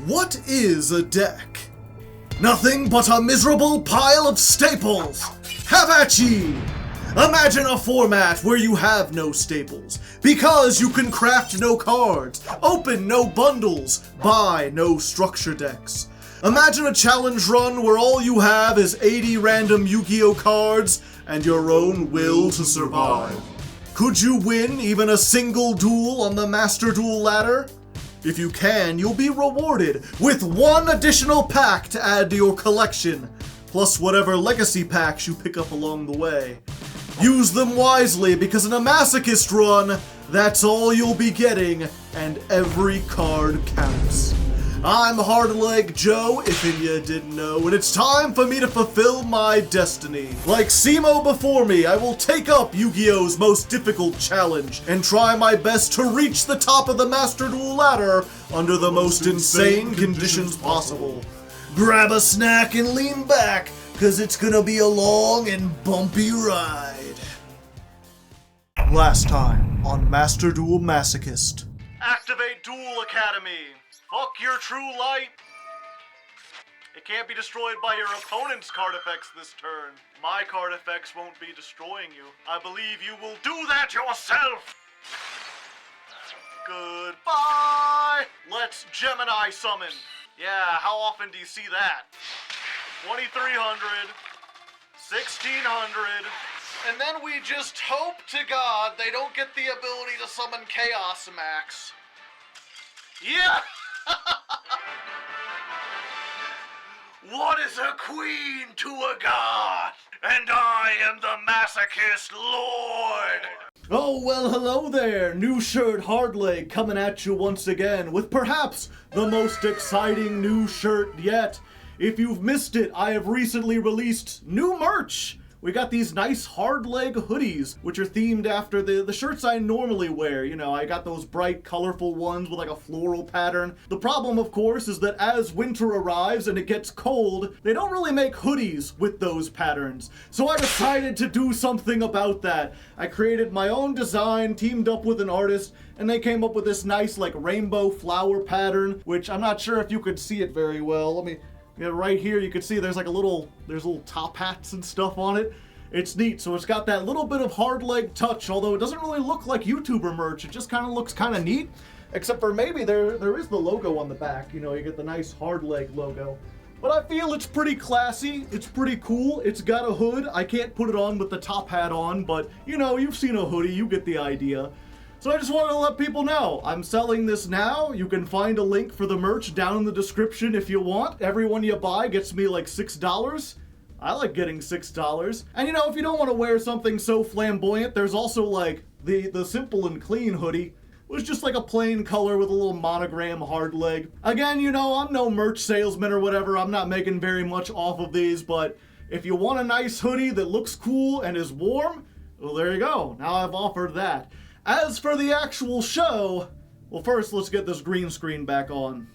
What is a deck? Nothing but a miserable pile of staples! Have at ye! Imagine a format where you have no staples, because you can craft no cards, open no bundles, buy no structure decks. Imagine a challenge run where all you have is 80 random Yu-Gi-Oh cards and your own will to survive. Could you win even a single duel on the Master Duel ladder? If you can, you'll be rewarded with one additional pack to add to your collection, plus whatever legacy packs you pick up along the way. Use them wisely, because in a Masochist run, that's all you'll be getting, and every card counts. I'm Hardleg Joe, if you didn't know, and it's time for me to fulfill my destiny. Like Simo before me, I will take up Yu-Gi-Oh's most difficult challenge and try my best to reach the top of the Master Duel ladder under the most insane conditions possible. Grab a snack and lean back, cause it's gonna be a long and bumpy ride. Last time on Master Duel Masochist. Activate Duel Academy. Fuck your true light. It can't be destroyed by your opponent's card effects this turn. My card effects won't be destroying you. I believe you will do that yourself. Goodbye. Let's Gemini summon. Yeah, how often do you see that? 2300, 1600, and then we just hope to God they don't get the ability to summon Chaos Max. Yeah! What is a queen to a god? And I am the Masochist Lord! Oh, well, hello there, new shirt Hardleg coming at you once again with perhaps the most exciting new shirt yet. If you've missed it, I have recently released new merch. We got these nice Hardleg hoodies, which are themed after the shirts I normally wear. You know, I got those bright, colorful ones with like a floral pattern. The problem, of course, is that as winter arrives and it gets cold, they don't really make hoodies with those patterns. So I decided to do something about that. I created my own design, teamed up with an artist, and they came up with this nice like rainbow flower pattern, which I'm not sure if you could see it very well. Let me... Yeah, right here you can see there's little top hats and stuff on it. It's neat. So it's got that little bit of Hardleg touch, although it doesn't really look like YouTuber merch. It just kind of looks kind of neat, except for maybe there is the logo on the back. You know, you get the nice Hardleg logo. But I feel it's pretty classy. It's pretty cool. It's got a hood. I can't put it on with the top hat on, but you know, you've seen a hoodie. You get the idea. So I just wanted to let people know, I'm selling this now. You can find a link for the merch down in the description if you want. Everyone you buy gets me like $6. I like getting $6. And you know, if you don't want to wear something so flamboyant, there's also like the simple and clean hoodie. It was just like a plain color with a little monogram Hardleg. Again, you know, I'm no merch salesman or whatever. I'm not making very much off of these, but if you want a nice hoodie that looks cool and is warm, well, there you go. Now I've offered that. As for the actual show, well, first let's get this green screen back on.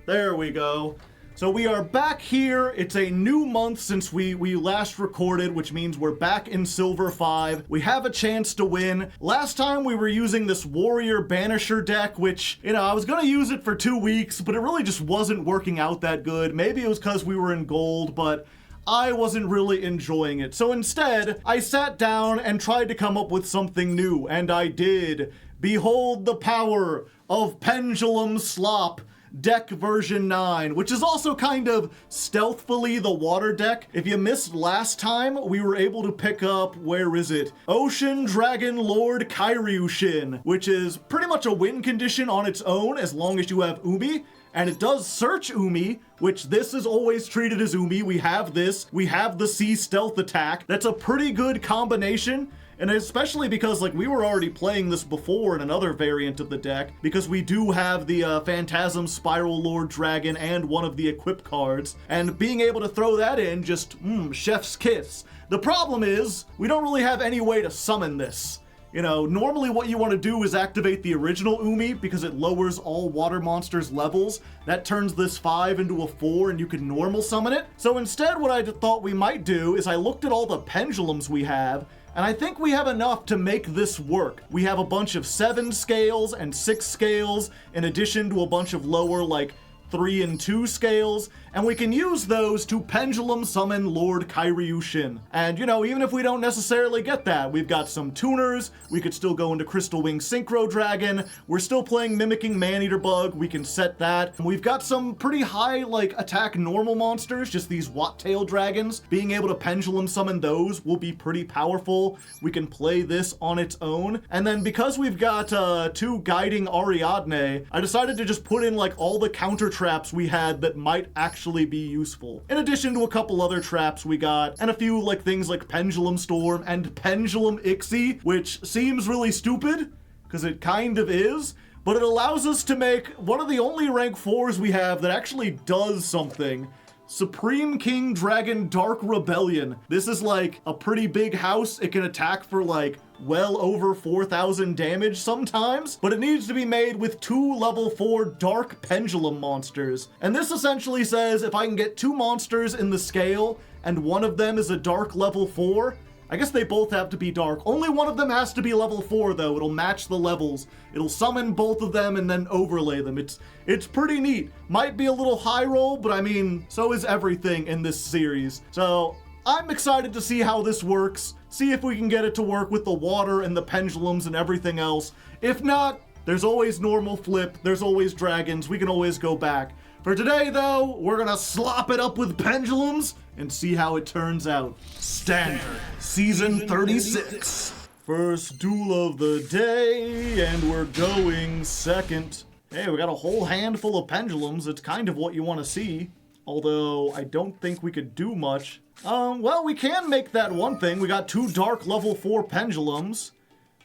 There we go. So we are back here. It's a new month since we last recorded, which means we're back in Silver 5. We have a chance to win. Last time we were using this Warrior Banisher deck, which, you know, I was going to use it for 2 weeks, but it really just wasn't working out that good. Maybe it was because we were in gold, but I wasn't really enjoying it. So instead, I sat down and tried to come up with something new, and I did. Behold the power of Pendulum Slop deck version 9, which is also kind of stealthily the water deck. If you missed last time, we were able to pick up, where is it? Ocean Dragon Lord Kairyushin, which is pretty much a win condition on its own as long as you have Umi. And it does search Umi, which this is always treated as Umi. We have this. We have the Sea Stealth attack. That's a pretty good combination. And especially because, like, we were already playing this before in another variant of the deck, because we do have the Phantasm Spiral Lord Dragon and one of the equip cards. And being able to throw that in, just, chef's kiss. The problem is, we don't really have any way to summon this. You know, normally what you want to do is activate the original Umi because it lowers all water monsters' levels. That turns this 5 into a 4 and you can normal summon it. So instead what I thought we might do is I looked at all the pendulums we have, and I think we have enough to make this work. We have a bunch of 7 scales and 6 scales in addition to a bunch of lower, like, 3 and 2 scales, and we can use those to Pendulum summon Lord Kairyushin. And, you know, even if we don't necessarily get that, we've got some tuners, we could still go into Crystal Wing Synchro Dragon, we're still playing Mimicking Maneater Bug, we can set that. We've got some pretty high, like, attack normal monsters, just these Watt-tail dragons. Being able to Pendulum summon those will be pretty powerful. We can play this on its own. And then because we've got 2 Guiding Ariadne, I decided to just put in, like, all the counter traps we had that might actually be useful. In addition to a couple other traps we got, and a few, like, things like Pendulum Storm and Pendulum Ixie, which seems really stupid, because it kind of is, but it allows us to make one of the only rank 4s we have that actually does something. Supreme King Dragon Dark Rebellion. This is like a pretty big house. It can attack for like well over 4,000 damage sometimes, but it needs to be made with 2 level 4 Dark Pendulum monsters. And this essentially says if I can get 2 monsters in the scale and one of them is a Dark level 4, I guess they both have to be dark. Only one of them has to be level 4 though. It'll match the levels. It'll summon both of them and then overlay them. It's pretty neat. Might be a little high roll, but I mean, so is everything in this series. So I'm excited to see how this works. See if we can get it to work with the water and the pendulums and everything else. If not, there's always normal flip. There's always dragons. We can always go back. For today, though, we're gonna slop it up with pendulums and see how it turns out. Standard, Season 36. First duel of the day, and we're going second. Hey, we got a whole handful of pendulums. It's kind of what you want to see. Although, I don't think we could do much. Well, we can make that one thing. We got 2 dark level 4 pendulums.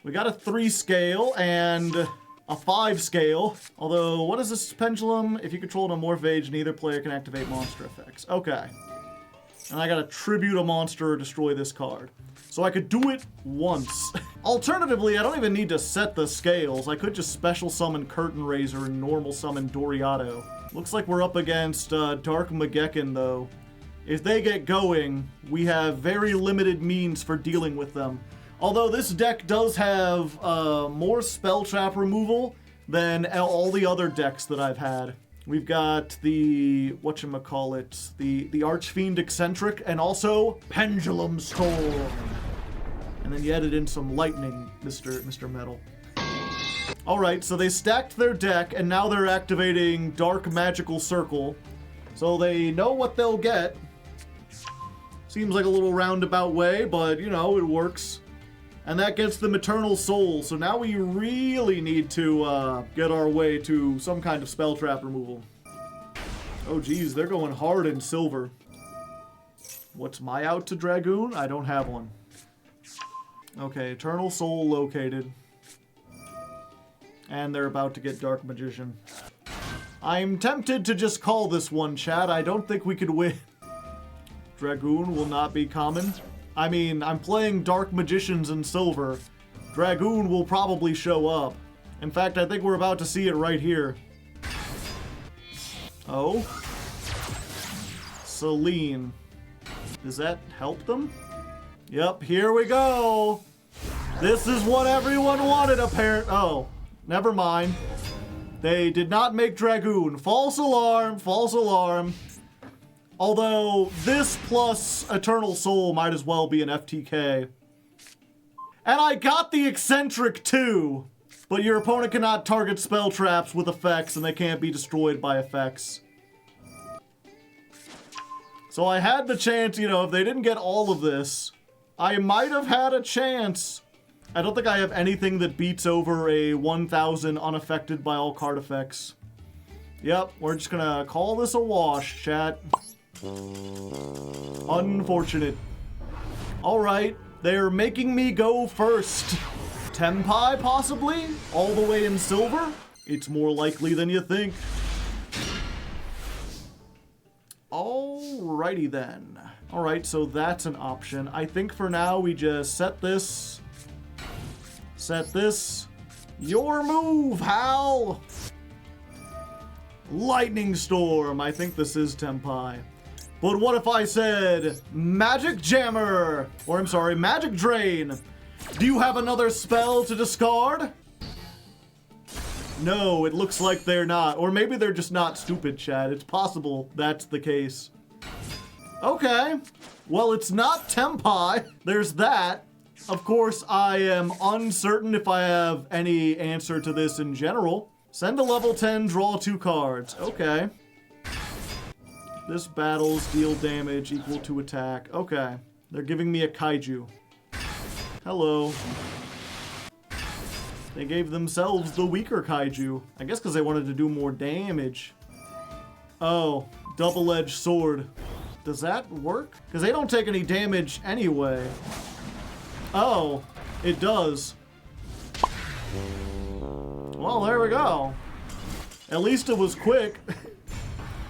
We got a 3 scale, and a 5 scale. Although, what is this pendulum? If you control an Amorphage, neither player can activate monster effects. Okay. And I gotta tribute a monster or destroy this card. So I could do it once. Alternatively, I don't even need to set the scales. I could just special summon Curtain Raiser and normal summon Doriato. Looks like we're up against Dark Magekin, though. If they get going, we have very limited means for dealing with them. Although this deck does have more spell trap removal than all the other decks that I've had. We've got the, whatchamacallit, the Archfiend Eccentric, and also Pendulum Storm. And then you added in some lightning, Mr. Metal. Alright, so they stacked their deck, and now they're activating Dark Magical Circle. So they know what they'll get. Seems like a little roundabout way, but, you know, it works. And that gets them Eternal Soul, so now we really need to get our way to some kind of spell trap removal. Oh geez, they're going hard in silver. What's my out to Dragoon? I don't have one. Okay, Eternal Soul located. And they're about to get Dark Magician. I'm tempted to just call this one, chat. I don't think we could win. Dragoon will not be common. I mean, I'm playing Dark Magicians in silver. Dragoon will probably show up. In fact, I think we're about to see it right here. Oh? Celine. Does that help them? Yep, here we go! This is what everyone wanted, apparently. Oh, never mind. They did not make Dragoon. False alarm, false alarm. Although, this plus Eternal Soul might as well be an FTK. And I got the Eccentric too! But your opponent cannot target spell traps with effects, and they can't be destroyed by effects. So I had the chance, you know, if they didn't get all of this, I might have had a chance. I don't think I have anything that beats over a 1,000 unaffected by all card effects. Yep, we're just gonna call this a wash, chat. Unfortunate. Alright, they're making me go first. Tenpai, possibly? All the way in silver? It's more likely than you think. Alrighty then. Alright, so that's an option. I think for now we just set this. Set this. Your move, Hal! Lightning Storm. I think this is Tenpai. But what if I said Magic Jammer? Or I'm sorry, Magic Drain. Do you have another spell to discard? No, it looks like they're not. Or maybe they're just not stupid, chat. It's possible that's the case. Okay. Well, it's not Tempai. There's that. Of course, I am uncertain if I have any answer to this in general. Send a level 10, draw 2 cards. Okay. This battles deal damage equal to attack. Okay. They're giving me a kaiju. Hello. They gave themselves the weaker kaiju. I guess because they wanted to do more damage. Oh, double-edged sword. Does that work? Because they don't take any damage anyway. Oh, it does. Well, there we go. At least it was quick.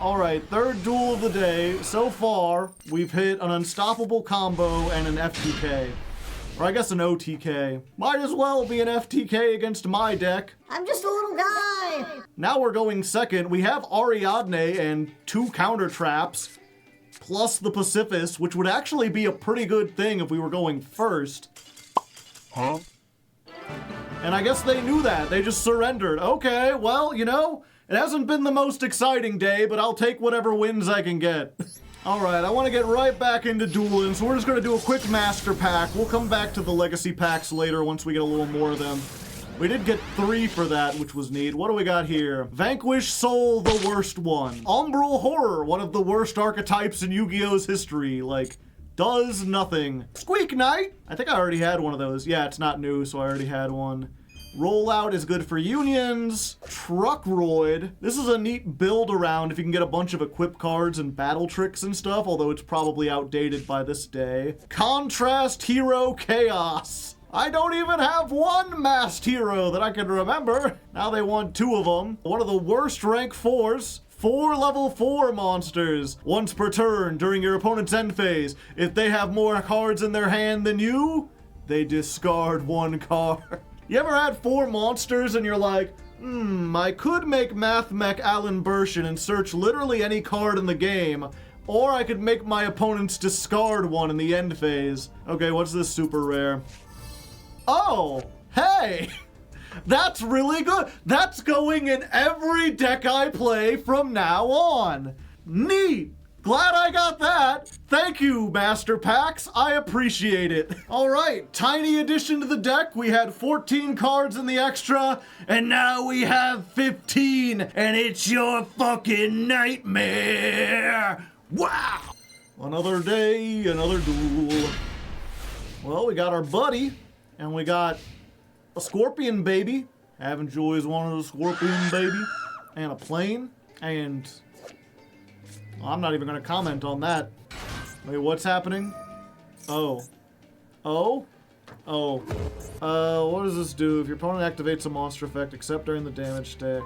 Alright, third duel of the day. So far, we've hit an unstoppable combo and an FTK. Or I guess an OTK. Might as well be an FTK against my deck. I'm just a little guy. Now we're going second. We have Ariadne and 2 counter traps, plus the Pacifist, which would actually be a pretty good thing if we were going first. Huh? And I guess they knew that. They just surrendered. Okay, well, you know, it hasn't been the most exciting day, but I'll take whatever wins I can get. Alright, I want to get right back into dueling, so we're just going to do a quick master pack. We'll come back to the legacy packs later once we get a little more of them. We did get 3 for that, which was neat. What do we got here? Vanquish Soul, the worst one. Umbral Horror, one of the worst archetypes in Yu-Gi-Oh's history. Like, does nothing. Squeak Knight! I think I already had one of those. Yeah, it's not new, so I already had one. Rollout is good for unions. Truckroid. This is a neat build around if you can get a bunch of equip cards and battle tricks and stuff, although it's probably outdated by this day. Contrast Hero Chaos. I don't even have one masked hero that I can remember. Now they want 2 of them. One of the worst rank 4s. 4 level 4 monsters. Once per turn during your opponent's end phase. If they have more cards in their hand than you, they discard 1 card. You ever had 4 monsters and you're like, I could make Math Mech Alan Bershin and search literally any card in the game, or I could make my opponents discard 1 in the end phase. Okay, what's this super rare? Oh, hey! That's really good! That's going in every deck I play from now on! Neat! Glad I got that! Thank you, Master Packs. I appreciate it. Alright, tiny addition to the deck. We had 14 cards in the extra, and now we have 15, and it's your fucking nightmare! Wow! Another day, another duel. Well, we got our buddy, and we got a scorpion baby. Haven't you always wanted a scorpion baby? And a plane, and... I'm not even going to comment on that. Wait, what's happening? Oh. Oh? Oh. What does this do? If your opponent activates a monster effect, except during the damage step.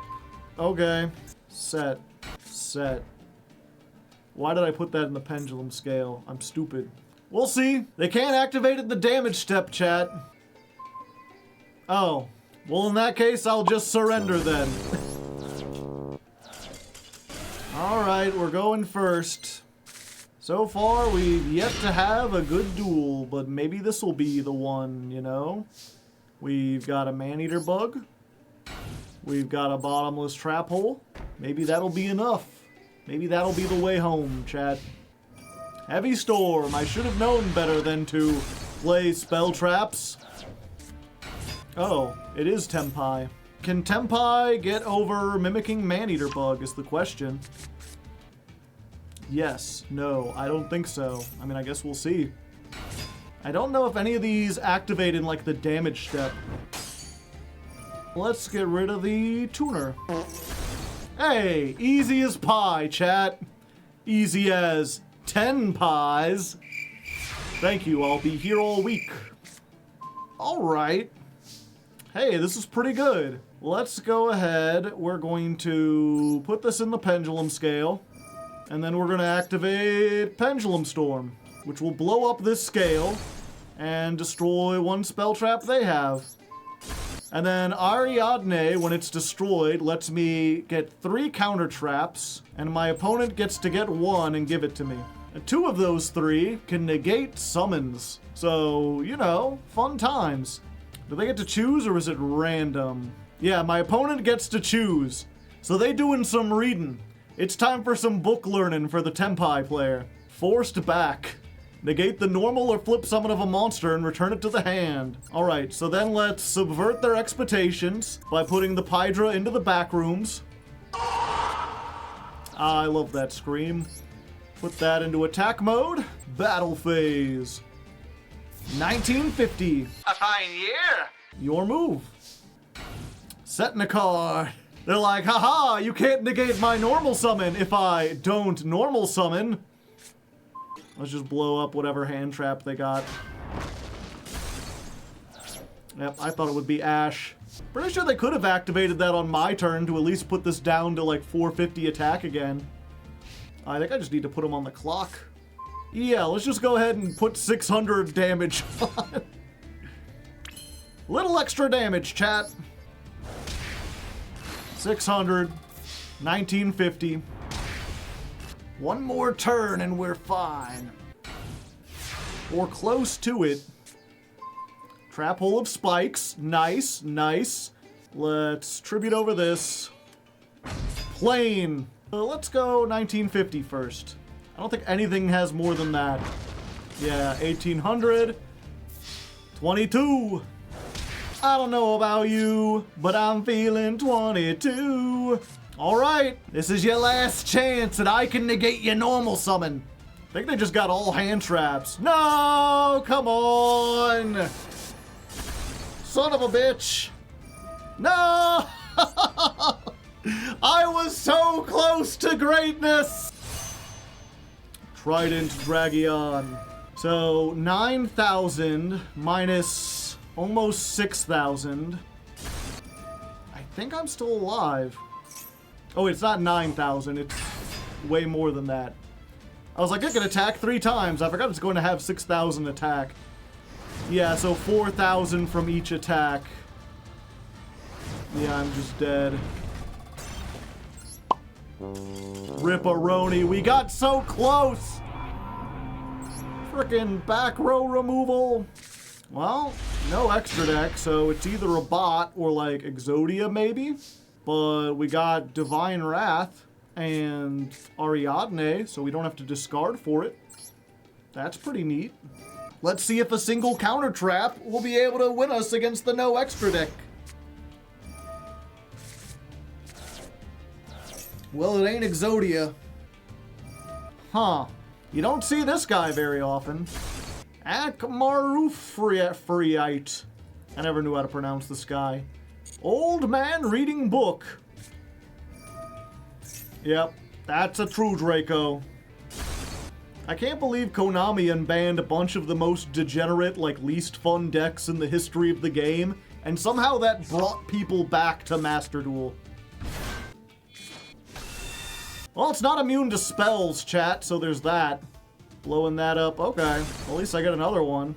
Okay. Set. Set. Why did I put that in the pendulum scale? I'm stupid. We'll see. They can't activate it in the damage step, chat. Oh. Well, in that case, I'll just surrender then. Alright, we're going first. So far, we've yet to have a good duel, but maybe this will be the one, you know? We've got a man-eater bug. We've got a bottomless trap hole. Maybe that'll be enough. Maybe that'll be the way home, chat. Heavy Storm. I should have known better than to play spell traps. Oh, it is Tempai. Can Tempai get over mimicking man-eater bug is the question. Yes. No, I don't think so. I mean, I guess we'll see. I don't know if any of these activate in, like, the damage step. Let's get rid of the tuner. Hey, easy as pie, chat. Easy as 10 pies. Thank you, I'll be here all week. Alright. Hey, this is pretty good. Let's go ahead. We're going to put this in the pendulum scale. And then we're going to activate Pendulum Storm, which will blow up this scale and destroy 1 spell trap they have. And then Ariadne, when it's destroyed, lets me get 3 counter traps, and my opponent gets to get 1 and give it to me. And 2 of those 3 can negate summons. So, you know, fun times. Do they get to choose, or is it random? Yeah, my opponent gets to choose. So they doing some reading. It's time for some book learning for the Tenpai player. Forced back. Negate the normal or flip summon of a monster and return it to the hand. Alright, so then let's subvert their expectations by putting the Pydra into the back rooms. I love that scream. Put that into attack mode. Battle phase. 1950. A fine year. Your move. Setting a card. They're like, haha, you can't negate my normal summon if I don't normal summon. Let's just blow up whatever hand trap they got. Yep, I thought it would be Ash. Pretty sure they could have activated that on my turn to at least put this down to like 450 attack again. I think I just need to put him on the clock. Yeah, let's just go ahead and put 600 damage on. Little extra damage, chat. 600, 1950. One more turn and we're fine. Or close to it. Trap hole of spikes. Nice, nice. Let's tribute over this. Plane. Let's go 1950 first. I don't think anything has more than that. Yeah, 1800. 22. I don't know about you, but I'm feeling 22. Alright, this is your last chance and I can negate your normal summon. I think they just got all hand traps. No, come on. Son of a bitch. No! I was so close to greatness. Trident Dragion. So 9,000 minus almost 6,000. I think I'm still alive. Oh, it's not 9,000. It's way more than that. I was like, it can attack 3 times. I forgot it's going to have 6,000 attack. Yeah, so 4,000 from each attack. Yeah, I'm just dead. Ripperoni, we got so close! Frickin' back row removal. Well, no extra deck, so it's either a bot or like Exodia maybe. But we got Divine Wrath and Ariadne, so we don't have to discard for it. That's pretty neat. Let's see if a single counter trap will be able to win us against the no extra deck. Well, it ain't Exodia. Huh. You don't see this guy very often. Akmarufriite. I never knew how to pronounce this guy. Old man reading book. Yep, that's a true Draco. I can't believe Konami unbanned a bunch of the most degenerate, like least fun decks in the history of the game, and somehow that brought people back to Master Duel. Well, it's not immune to spells, chat, so there's that. Blowing that up, okay. Well, at least I get another one.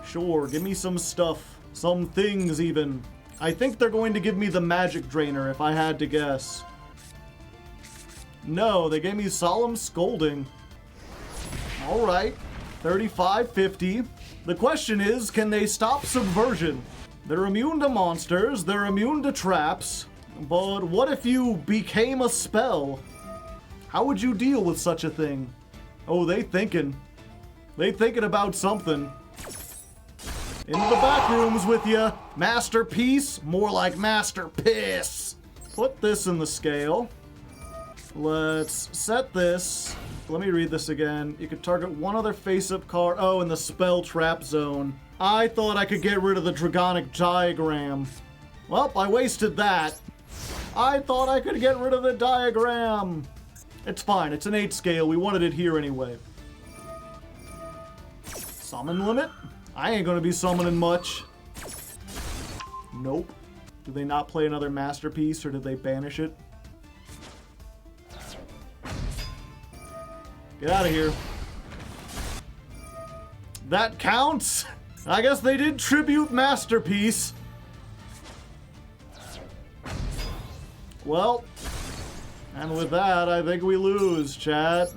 Sure, give me some stuff. Some things, even. I think they're going to give me the Magic Drainer, if I had to guess. No, they gave me Solemn Scolding. Alright, 3550. The question is, can they stop Subversion? They're immune to monsters, they're immune to traps, but what if you became a spell? How would you deal with such a thing? Oh, they thinking. They thinking about something. Into the back rooms with ya. Masterpiece, more like Master Piss. Put this in the scale. Let's set this. Let me read this again. You could target one other face-up card. Oh, in the spell trap zone. I thought I could get rid of the Dragonic Diagram. Well, I wasted that. I thought I could get rid of the diagram. It's fine. It's an 8 scale. We wanted it here anyway. Summon limit? I ain't gonna be summoning much. Nope. Did they not play another Masterpiece, or did they banish it? Get out of here. That counts? I guess they did tribute Masterpiece. Well, and with that, I think we lose, chat.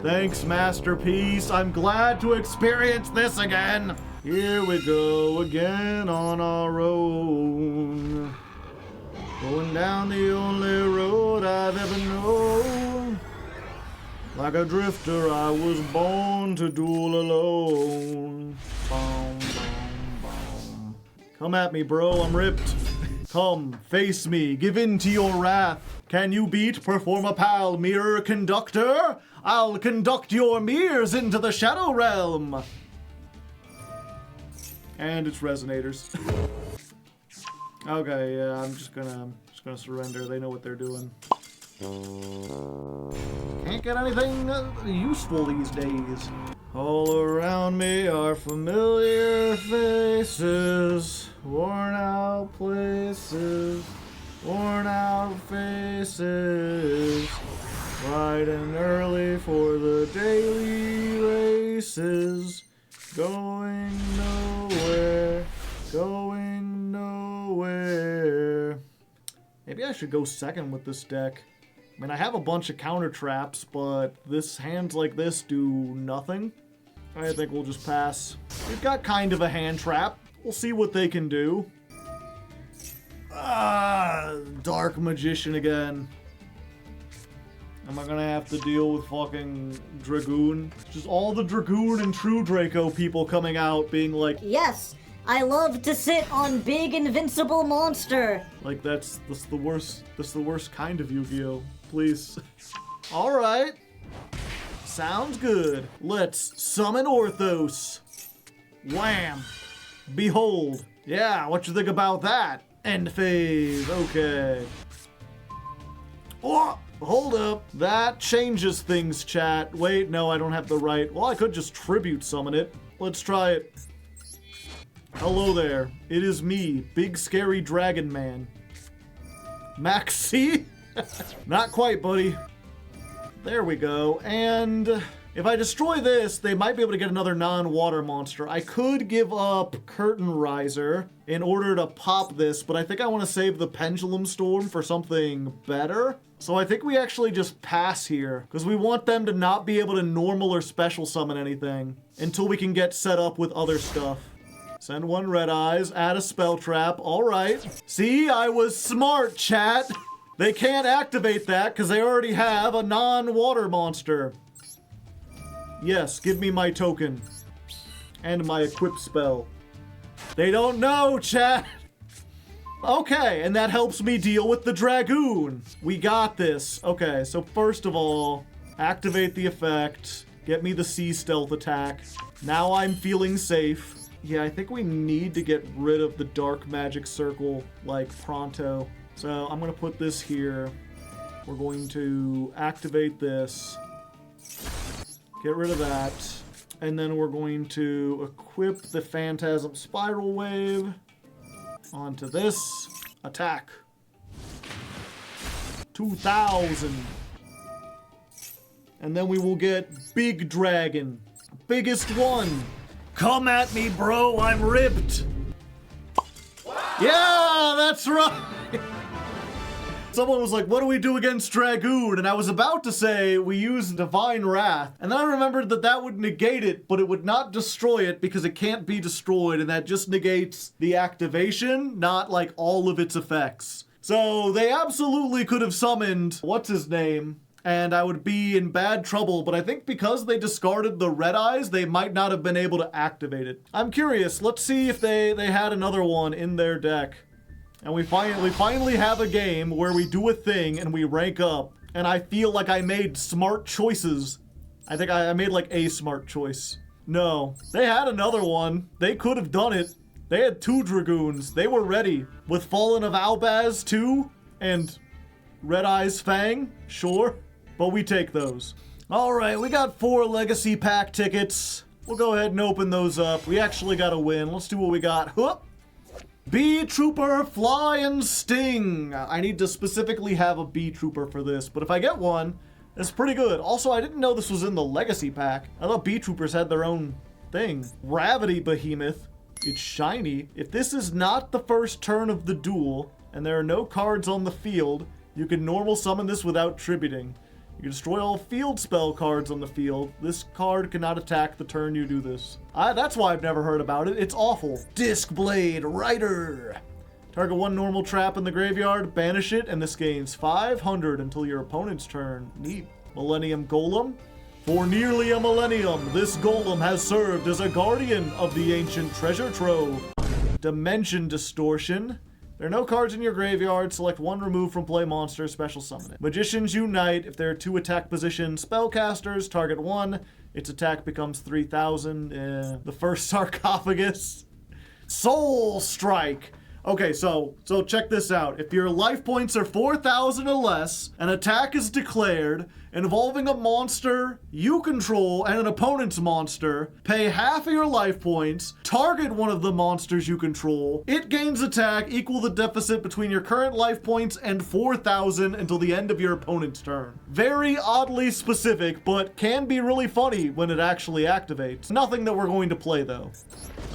Thanks, Masterpiece. I'm glad to experience this again. Here we go again on our own. Going down the only road I've ever known. Like a drifter, I was born to duel alone. Boom, boom, boom. Come at me, bro, I'm ripped. Come, face me, give in to your wrath. Can you beat, perform a pal, mirror conductor? I'll conduct your mirrors into the shadow realm. And it's resonators. Okay, yeah, I'm just gonna surrender. They know what they're doing. Can't get anything useful these days. All around me are familiar faces, worn out places, worn out faces. Bright and early for the daily races, going nowhere, going nowhere. Maybe I should go second with this deck. I mean, I have a bunch of counter traps, but hands like this do nothing. I think we'll just pass. We've got kind of a hand trap. We'll see what they can do. Dark Magician again. Am I gonna have to deal with fucking Dragoon? Just all the Dragoon and True Draco people coming out being like, Yes, I love to sit on big invincible monster. like that's the worst kind of Yu-Gi-Oh! Please. Alright. Sounds good. Let's summon Orthos. Wham. Behold. Yeah, what you think about that? End phase. Okay. Oh, hold up. That changes things, chat. Wait, no, I don't have the right. Well, I could just tribute summon it. Let's try it. Hello there. It is me, Big Scary Dragon Man. Maxi? Not quite, buddy. There we go. And if I destroy this, they might be able to get another non-water monster. I could give up Curtain Riser in order to pop this, but I think I want to save the Pendulum Storm for something better. So I think we actually just pass here, because we want them to not be able to normal or special summon anything until we can get set up with other stuff. Send one Red Eyes, add a Spell Trap, alright. See, I was smart, chat. They can't activate that because they already have a non-water monster. Yes, give me my token. And my equip spell. They don't know, chat! Okay, and that helps me deal with the Dragoon. We got this. Okay, so first of all, activate the effect. Get me the Sea Stealth attack. Now I'm feeling safe. Yeah, I think we need to get rid of the Dark Magic Circle, like, pronto. So I'm going to put this here. We're going to activate this. Get rid of that. And then we're going to equip the Phantasm Spiral Wave onto this. Attack. 2,000. And then we will get Big Dragon. Biggest one. Come at me, bro. I'm ripped. Yeah, that's right. Someone was like, what do we do against Dragoon? And I was about to say, we use Divine Wrath. And then I remembered that that would negate it, but it would not destroy it because it can't be destroyed. And that just negates the activation, not like all of its effects. So they absolutely could have summoned, what's his name? And I would be in bad trouble, but I think because they discarded the Red Eyes, they might not have been able to activate it. I'm curious, let's see if they had another one in their deck. And we finally have a game where we do a thing and we rank up. And I feel like I made smart choices. I think I made like a smart choice. No, they had another one. They could have done it. They had 2 Dragoons. They were ready. With Fallen of Albaz too, and Red Eyes Fang, sure. But we take those. All right, we got 4 Legacy Pack tickets. We'll go ahead and open those up. We actually got to win. Let's do what we got. Whoop. Bee Trooper, Fly and Sting. I need to specifically have a Bee Trooper for this, but if I get one, it's pretty good. Also, I didn't know this was in the Legacy Pack. I thought Bee Troopers had their own thing. Gravity Behemoth. It's shiny. If this is not the first turn of the duel, and there are no cards on the field, you can normal summon this without tributing. You can destroy all field spell cards on the field. This card cannot attack the turn you do this. That's why I've never heard about it. It's awful. Disc Blade Rider. Target one normal trap in the graveyard, banish it, and this gains 500 until your opponent's turn. Neat. Millennium Golem. For nearly a millennium, this golem has served as a guardian of the ancient treasure trove. Dimension Distortion. There are no cards in your graveyard. Select one removed from play monster, special summon it. Magicians Unite. If there are 2 attack position spellcasters, target one. Its attack becomes 3,000. The first sarcophagus. Soul Strike. Okay, so check this out. If your life points are 4,000 or less, an attack is declared involving a monster you control and an opponent's monster, pay half of your life points, target one of the monsters you control, it gains attack equal the deficit between your current life points and 4,000 until the end of your opponent's turn. Very oddly specific, but can be really funny when it actually activates. Nothing that we're going to play though.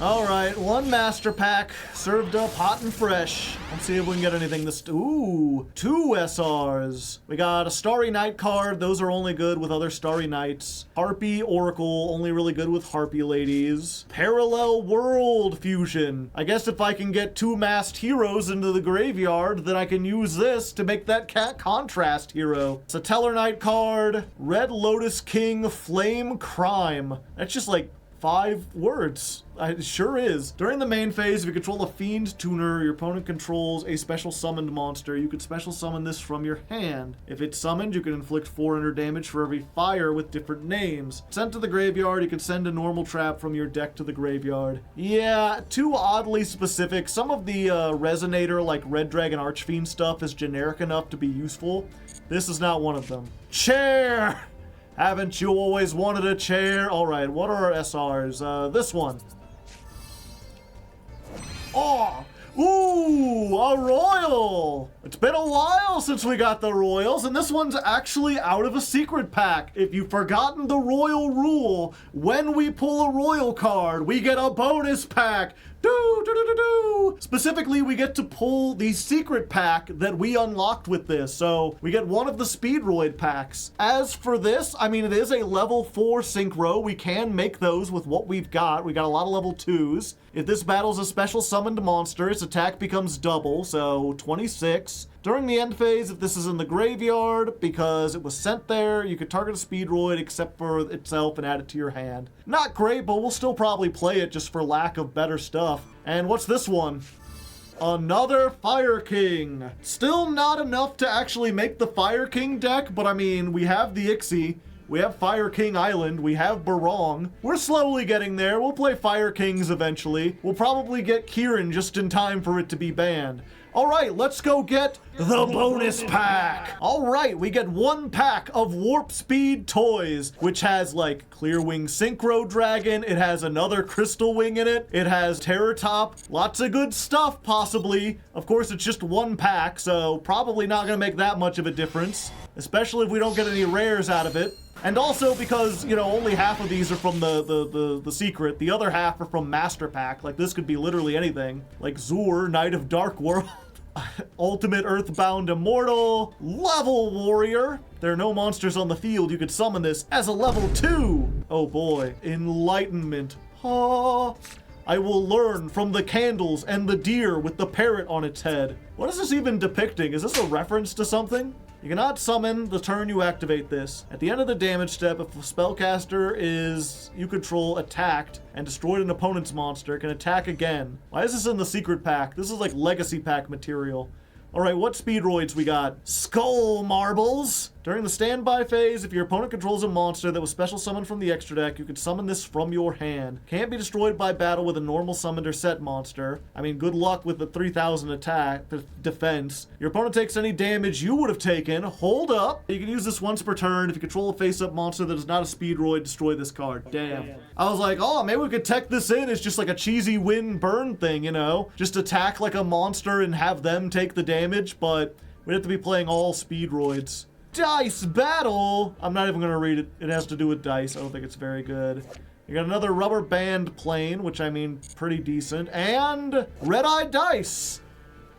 Alright, one master pack, served up hot and fresh. Let's see if we can get anything this... Ooh, 2 SRs. We got a Starry Night card. Those are only good with other Starry Nights. Harpy Oracle, only really good with Harpy ladies. Parallel World Fusion. I guess if I can get 2 masked heroes into the graveyard, then I can use this to make that cat contrast hero. It's a Tellarknight card. Red Lotus King Flame Crime. That's just like 5 words. It sure is. During the main phase, if you control a Fiend Tuner, your opponent controls a special summoned monster. You could special summon this from your hand. If it's summoned, you can inflict 400 damage for every fire with different names. Sent to the graveyard, you can send a normal trap from your deck to the graveyard. Yeah, too oddly specific. Some of the Resonator, like Red Dragon Archfiend stuff, is generic enough to be useful. This is not one of them. Chair! Haven't you always wanted a chair? Alright, what are our SRs? This one. Oh! Ooh, a royal! It's been a while since we got the royals, and this one's actually out of a secret pack. If you've forgotten the royal rule, when we pull a royal card, we get a bonus pack. Specifically, we get to pull the secret pack that we unlocked with this, so we get one of the Speedroid packs. As for this, I mean, it is a level 4 synchro. We can make those with what we've got. We got a lot of level 2s. If this battles a special summoned monster, its attack becomes double, so 26. During the end phase, if this is in the graveyard, because it was sent there, you could target a Speedroid except for itself and add it to your hand. Not great, but we'll still probably play it just for lack of better stuff. And what's this one? Another Fire King. Still not enough to actually make the Fire King deck, but I mean, we have the Ixie. We have Fire King Island, we have Barong. We're slowly getting there. We'll play Fire Kings eventually. We'll probably get Kieran just in time for it to be banned. Alright, let's go get the bonus pack. Alright, we get 1 pack of Warp Speed toys, which has like Clearwing Synchro Dragon, it has another Crystal Wing in it, it has Terror Top, lots of good stuff possibly. Of course, it's just 1 pack, so probably not gonna make that much of a difference, especially if we don't get any rares out of it. And also because, you know, only half of these are from the secret, the other half are from Master Pack. Like, this could be literally anything. Like Zur, Knight of Dark World. Ultimate Earthbound Immortal, Level Warrior. There are no monsters on the field. You could summon this as a level 2. Oh boy. Enlightenment. Ah. I will learn from the candles and the deer with the parrot on its head. What is this even depicting? Is this a reference to something? You cannot summon the turn you activate this. At the end of the damage step, if a spellcaster you control attacked and destroyed an opponent's monster, it can attack again. Why is this in the secret pack? This is like legacy pack material. Alright, what Speedroids we got? Skull Marbles! During the standby phase, if your opponent controls a monster that was special summoned from the extra deck, you can summon this from your hand. Can't be destroyed by battle with a normal summoned or set monster. I mean, good luck with the 3,000 attack defense. Your opponent takes any damage you would have taken. Hold up. You can use this once per turn. If you control a face-up monster that is not a Speedroid, destroy this card. Damn. I was like, oh, maybe we could tech this in as just like a cheesy win-burn thing, you know? Just attack like a monster and have them take the damage, but we'd have to be playing all Speedroids. Dice Battle! I'm not even gonna read it. It has to do with dice. I don't think it's very good. You got another Rubber Band Plane, which I mean, pretty decent. And Red-Eye Dice!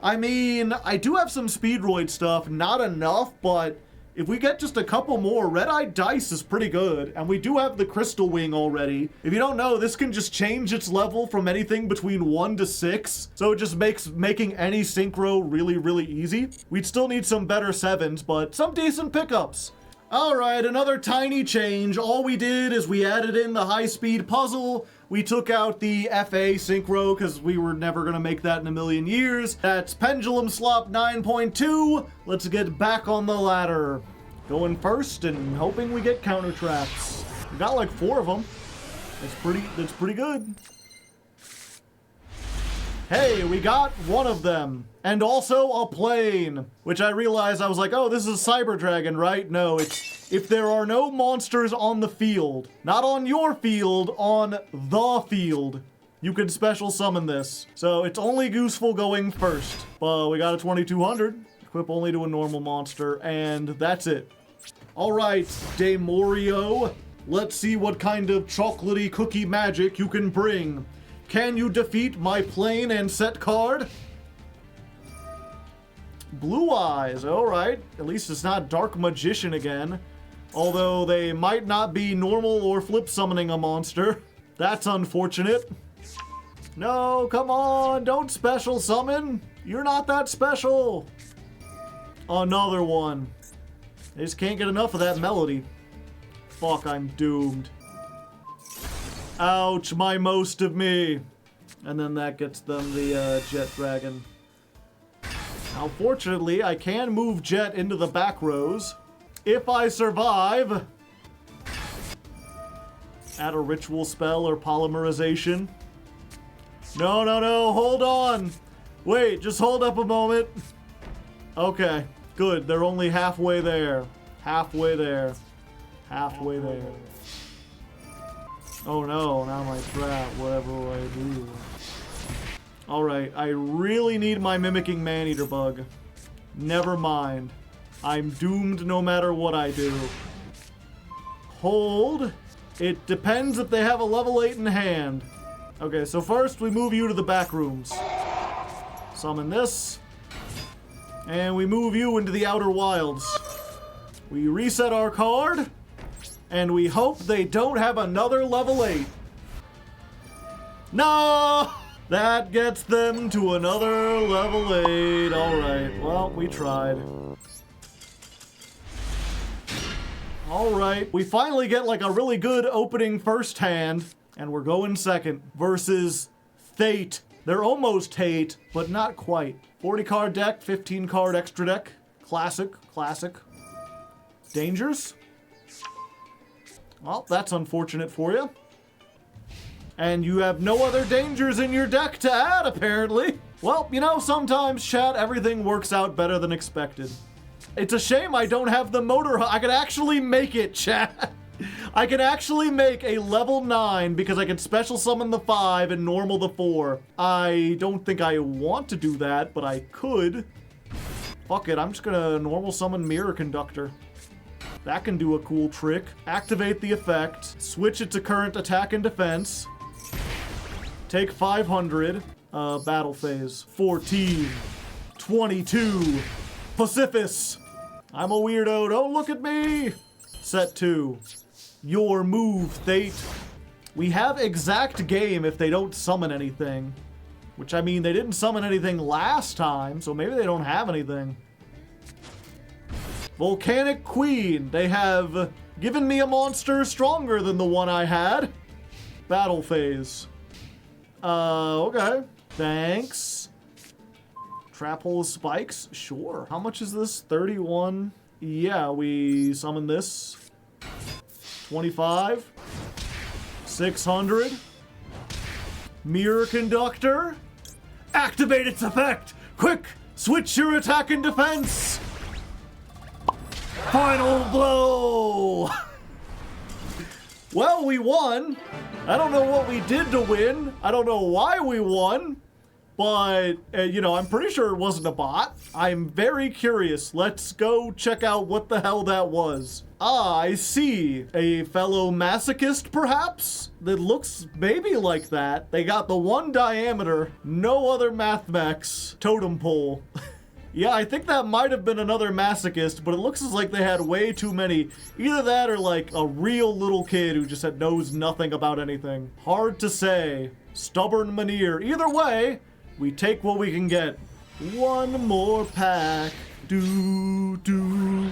I mean, I do have some Speedroid stuff. Not enough, but If we get just a couple more, red-eye dice is pretty good. And we do have the crystal wing already. If you don't know, this can just change its level from anything between 1 to 6. So it just makes making any synchro really, really easy. We'd still need some better 7s, but some decent pickups. All right, another tiny change. All we did is we added in the high-speed puzzle. We took out the FA synchro because we were never going to make that in a million years. That's Pendulum Slop 9.2. Let's get back on the ladder. Going first and hoping we get counter traps. We got like 4 of them. That's pretty good. Hey, we got 1 of them. And also a plane. Which I realized, I was like, oh, this is Cyber Dragon, right? No, it's if there are no monsters on the field. Not on your field, on the field. You can special summon this. So it's only useful going first. But we got a 2200. Equip only to a normal monster. And that's it. Alright, Demorio. Let's see what kind of chocolatey cookie magic you can bring. Can you defeat my plane and set card? Blue Eyes, alright. At least it's not Dark Magician again. Although they might not be normal or flip summoning a monster. That's unfortunate. No, come on, don't special summon. You're not that special. Another one. I just can't get enough of that melody. Fuck, I'm doomed. Ouch, my most of me. And then that gets them the Jet Dragon. Now, fortunately, I can move Jet into the back rows. If I survive. Add a ritual spell or polymerization. No, no, no, hold on. Wait, just hold up a moment. Okay, good. They're only halfway there. Halfway there. Halfway there. Oh no, now my trap. Whatever will I do? Alright, I really need my Mimicking Maneater bug. Never mind. I'm doomed no matter what I do. Hold. It depends if they have a level 8 in hand. Okay, so first we move you to the back rooms. Summon this. And we move you into the Outer Wilds. We reset our card. And we hope they don't have another level 8. No! That gets them to another level 8. Alright, well, we tried. Alright, we finally get like a really good opening first hand. And we're going second versus Fate. They're almost hate, but not quite. 40 card deck, 15 card extra deck. Classic, classic. Dangers? Well, that's unfortunate for you. And you have no other dangers in your deck to add, apparently. Well, you know, sometimes, chat, everything works out better than expected. It's a shame I don't have the motor. I could actually make it, chat. I can actually make a level 9 because I can special summon the 5 and normal the 4. I don't think I want to do that, but I could. Fuck it, I'm just gonna normal summon Mirror Conductor. That can do a cool trick. Activate the effect. Switch it to current attack and defense. Take 500. Battle phase. 14. 22. Pacifist. I'm a weirdo. Don't look at me. Set 2. Your move, Fate. We have exact game if they don't summon anything. Which, I mean, they didn't summon anything last time, so maybe they don't have anything. Volcanic Queen. They have given me a monster stronger than the one I had. Battle phase. Okay. Thanks. Trap hole spikes? Sure. How much is this? 31. Yeah, we summon this. 25. 600. Mirror Conductor. Activate its effect! Quick! Switch your attack and defense! Final blow! Well, we won. I don't know what we did to win. I don't know why we won. But, you know, I'm pretty sure it wasn't a bot. I'm very curious. Let's go check out what the hell that was. Ah, I see. A fellow Masochist, perhaps? That looks maybe like that. They got the one diameter, no other math mechs, totem pole. Yeah, I think that might have been another Masochist, but it looks as like they had way too many. Either that or like a real little kid who just knows nothing about anything. Hard to say. Stubborn Manir. Either way, we take what we can get. One more pack. Do, do,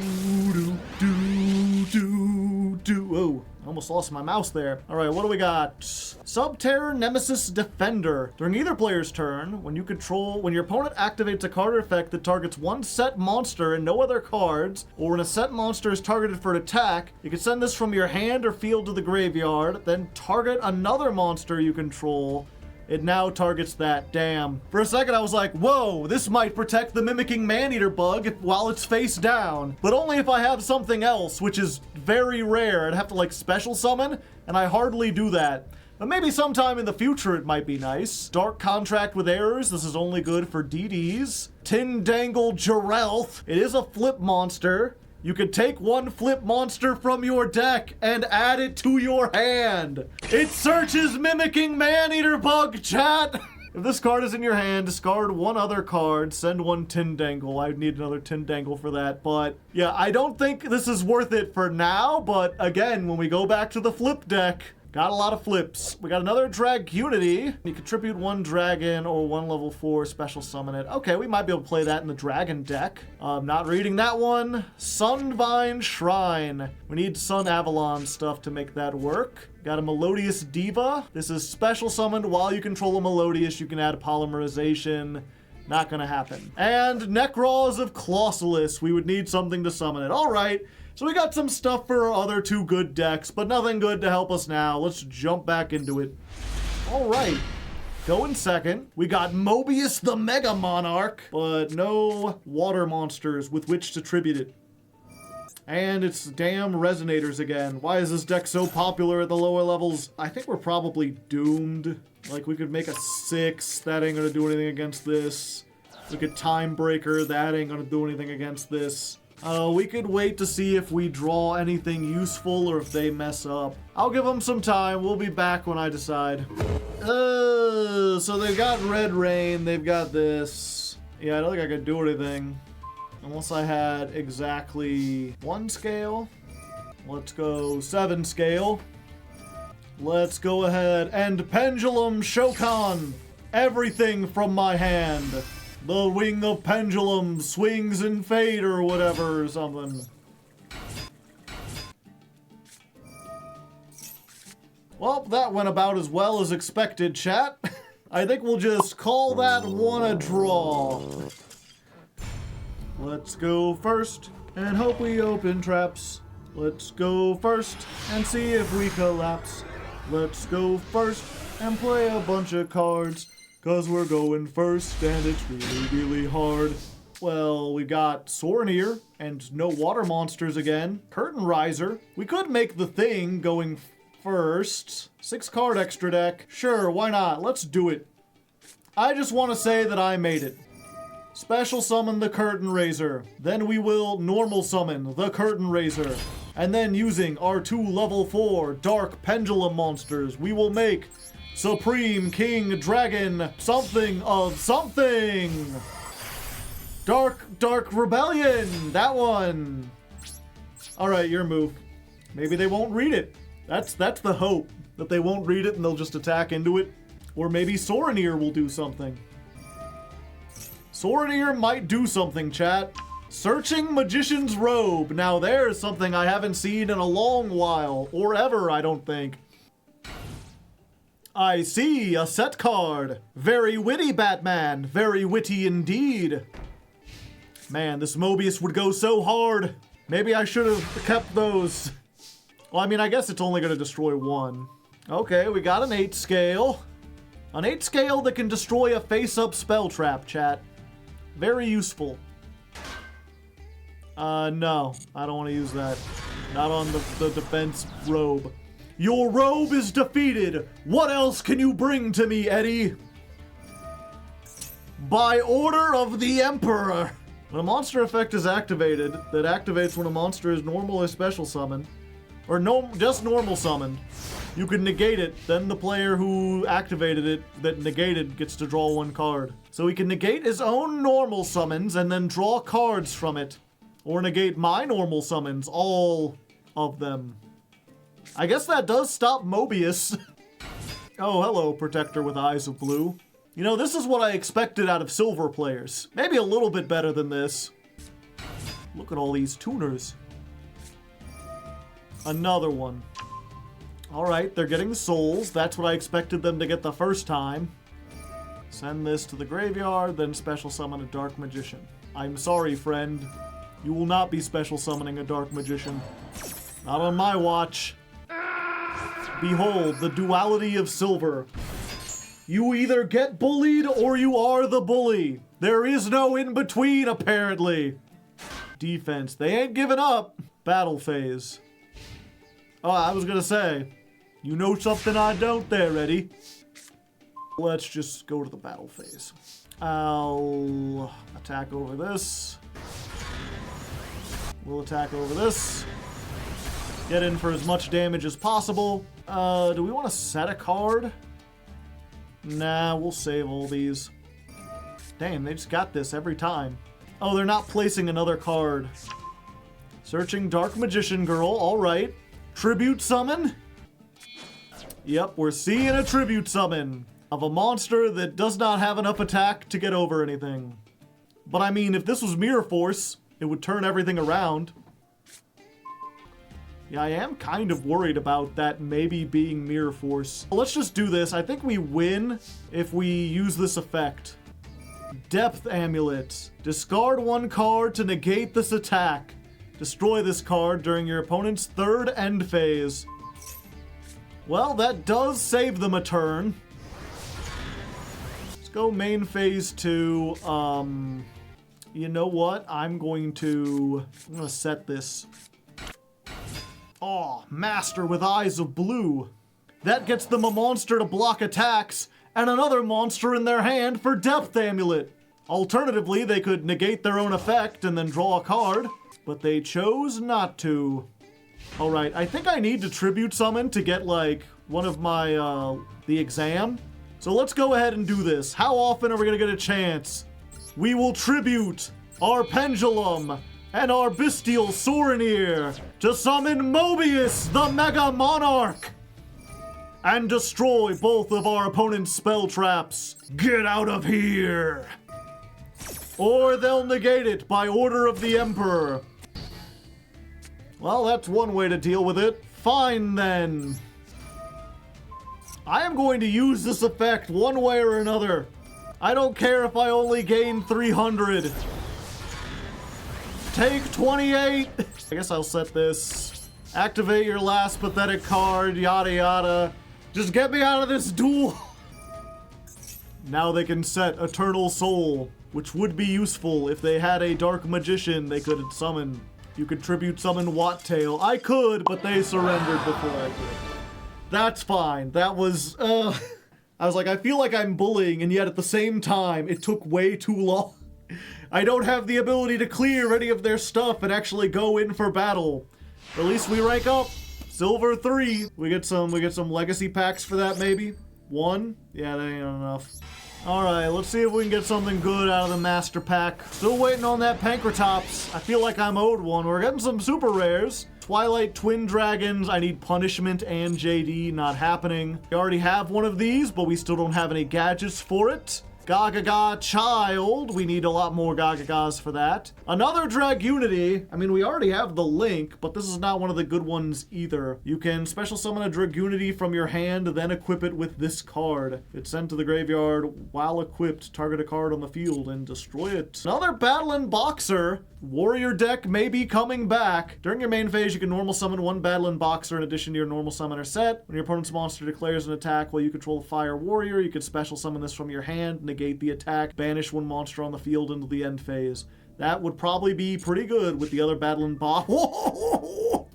do, do, do, do. Oh, I almost lost my mouse there. All right, what do we got? Subterror Nemesis Defender. During either player's turn, when your opponent activates a card effect that targets one set monster and no other cards, or when a set monster is targeted for an attack, you can send this from your hand or field to the graveyard, then target another monster you control. It now targets that. Damn. For a second I was like, whoa, this might protect the Mimicking Maneater bug while it's face down. But only if I have something else, which is very rare. I'd have to like special summon, and I hardly do that. But maybe sometime in the future it might be nice. Dark Contract with Errors. This is only good for DDs. Tindangle Jirelth. It is a flip monster. You can take one flip monster from your deck and add it to your hand. It searches Mimicking Maneater bug, chat. If this card is in your hand, discard one other card, send one Tindangle. I'd need another Tindangle for that, but yeah, I don't think this is worth it for now, but again, when we go back to the flip deck, got a lot of flips. We got another Dragunity. You contribute one dragon or one level 4 special summon it. Okay, we might be able to play that in the dragon deck. Not reading that one. Sunvine Shrine. We need Sun Avalon stuff to make that work. Got a Melodious Diva. This is special summoned while you control a Melodious. You can add polymerization. Not gonna happen. And Necros of Clausulus. We would need something to summon it. All right. So we got some stuff for our other two good decks, but nothing good to help us now. Let's jump back into it. All right. Going second, we got Mobius the Mega Monarch, but no water monsters with which to tribute it. And it's damn Resonators again. Why is this deck so popular at the lower levels? I think we're probably doomed. Like, we could make a 6. That ain't gonna do anything against this. We could Time Breaker. That ain't gonna do anything against this. We could wait to see if we draw anything useful or if they mess up. I'll give them some time. We'll be back when I decide. So they've got Red Rain. They've got this. Yeah, I don't think I could do anything. Unless I had exactly 1 scale. Let's go 7 scale. Let's go ahead and Pendulum Shokan. Everything from my hand. The wing of Pendulum swings in fate or whatever or something. Well, that went about as well as expected, chat. I think we'll just call that one a draw. Let's go first and hope we open traps. Let's go first and see if we collapse. Let's go first and play a bunch of cards. 'Cause we're going first, and it's really, really hard. Well, we got Sorenir, and no water monsters again. Curtain Riser. We could make the thing going first. 6 card extra deck. Sure, why not? Let's do it. I just want to say that I made it. Special summon the Curtain Raiser. Then we will normal summon the Curtain Raiser. And then using our 2 level 4 Dark Pendulum monsters, we will make Supreme King Dragon something of something. Dark Rebellion. That one. All right, your move. Maybe they won't read it. That's the hope, that they won't read it and they'll just attack into it. Or maybe Sorenir will do something. Sorenir might do something, chat. Searching Magician's Robe. Now there's something I haven't seen in a long while, or ever, I don't think. I see a set card. Very witty, Batman. Very witty indeed. Man, this Mobius would go so hard. Maybe I should have kept those. Well, I mean, I guess it's only going to destroy 1. Okay, we got an 8 scale. An 8 scale that can destroy a face-up spell trap, chat. Very useful. No. I don't want to use that. Not on the defense robe. Your robe is defeated. What else can you bring to me, Eddie? By order of the Emperor. When a monster effect is activated, that activates when a monster is normal or special summoned, or no, just normal summoned, You can negate it, then the player who activated it that negated gets to draw 1 card. So he can negate his own normal summons and then draw cards from it. Or negate my normal summons, all of them. I guess that does stop Mobius. Oh, hello, Protector with Eyes of Blue. You know, this is what I expected out of silver players. Maybe a little bit better than this. Look at all these tuners. Another one. Alright, they're getting souls. That's what I expected them to get the first time. Send this to the graveyard, then special summon a Dark Magician. I'm sorry, friend. You will not be special summoning a Dark Magician. Not on my watch. Behold, the duality of silver. You either get bullied or you are the bully. There is no in-between, apparently. Defense. They ain't giving up. Battle phase. Oh, I was gonna say, you know something I don't there, Eddie. Let's just go to the battle phase. I'll attack over this. We'll attack over this. Get in for as much damage as possible. Do we want to set a card? Nah, we'll save all these. Damn, they just got this every time. Oh, they're not placing another card. Searching Dark Magician Girl, alright. Tribute summon? Yep, we're seeing a tribute summon of a monster that does not have enough attack to get over anything. But I mean, if this was Mirror Force, it would turn everything around. Yeah, I am kind of worried about that maybe being Mirror Force. Let's just do this. I think we win if we use this effect. Depth Amulet. Discard 1 card to negate this attack. Destroy this card during your opponent's 3rd end phase. Well, that does save them a turn. Let's go main phase 2. You know what? I'm gonna set this. Oh, Master with Eyes of Blue. That gets them a monster to block attacks and another monster in their hand for Depth Amulet. Alternatively, they could negate their own effect and then draw a card, but they chose not to. Alright, I think I need to Tribute Summon to get, like, one of my, the exam. So let's go ahead and do this. How often are we gonna get a chance? We will tribute our Pendulum and our Bestial Soreneer to summon Mobius, the Mega Monarch, and destroy both of our opponent's spell traps. Get out of here! Or they'll negate it by order of the Emperor. Well, that's one way to deal with it. Fine, then. I am going to use this effect one way or another. I don't care if I only gain 300. Take 28. I guess I'll set this. Activate your last pathetic card, yada yada. Just get me out of this duel. Now they can set Eternal Soul, which would be useful if they had a Dark Magician they could summon. You could Tribute Summon Wattail. I could, but they surrendered before I could. That's fine. That was, I was like, I feel like I'm bullying, and yet at the same time, it took way too long. I don't have the ability to clear any of their stuff and actually go in for battle. At least we rank up. Silver 3. We get some legacy packs for that, maybe? 1? Yeah, that ain't enough. Alright, let's see if we can get something good out of the Master Pack. Still waiting on that Pankratops. I feel like I'm owed one. We're getting some super rares. Twilight Twin Dragons. I need Punishment and JD. Not happening. We already have one of these, but we still don't have any gadgets for it. Gagaga Child. We need a lot more Gagagas for that. Another Dragunity. I mean, we already have the Link, but this is not one of the good ones either. You can special summon a Dragunity from your hand, then equip it with this card. It's sent to the graveyard. While equipped, target a card on the field and destroy it. Another Battling Boxer. Warrior deck may be coming back. During your main phase, you can normal summon 1 Battling Boxer in addition to your normal summoner set. When your opponent's monster declares an attack while you control a Fire Warrior, you can special summon this from your hand, negate the attack, banish 1 monster on the field into the end phase. That would probably be pretty good with the other Battling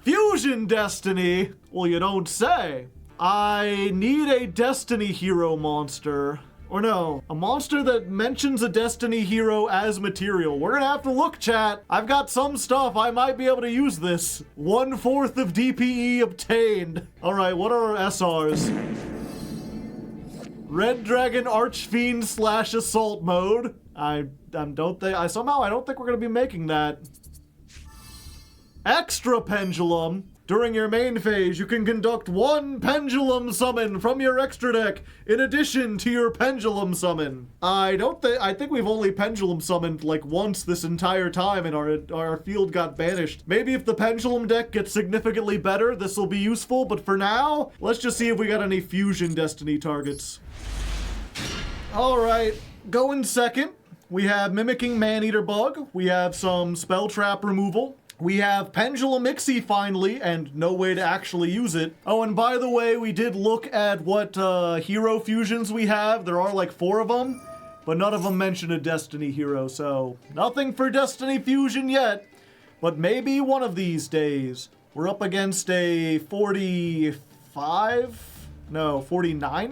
Fusion Destiny! Well, you don't say. I need a Destiny Hero monster. Or no, a monster that mentions a Destiny hero as material. We're gonna have to look, chat. I've got some stuff. I might be able to use this. 1/4 of DPE obtained. All right, what are our SRs? Red Dragon Archfiend / Assault mode. I don't think we're gonna be making that. Extra Pendulum. During your main phase, you can conduct 1 Pendulum summon from your extra deck in addition to your Pendulum summon. I think we've only Pendulum summoned like once this entire time and our field got banished. Maybe if the Pendulum deck gets significantly better, this will be useful, but for now, let's just see if we got any Fusion Destiny targets. Alright, going second, we have Mimicking Maneater Bug, we have some Spell Trap removal. We have Pendulum Ixie finally, and no way to actually use it. Oh, and by the way, we did look at what hero fusions we have. There are like 4 of them, but none of them mention a Destiny hero, so nothing for Destiny fusion yet. But maybe one of these days. We're up against a 49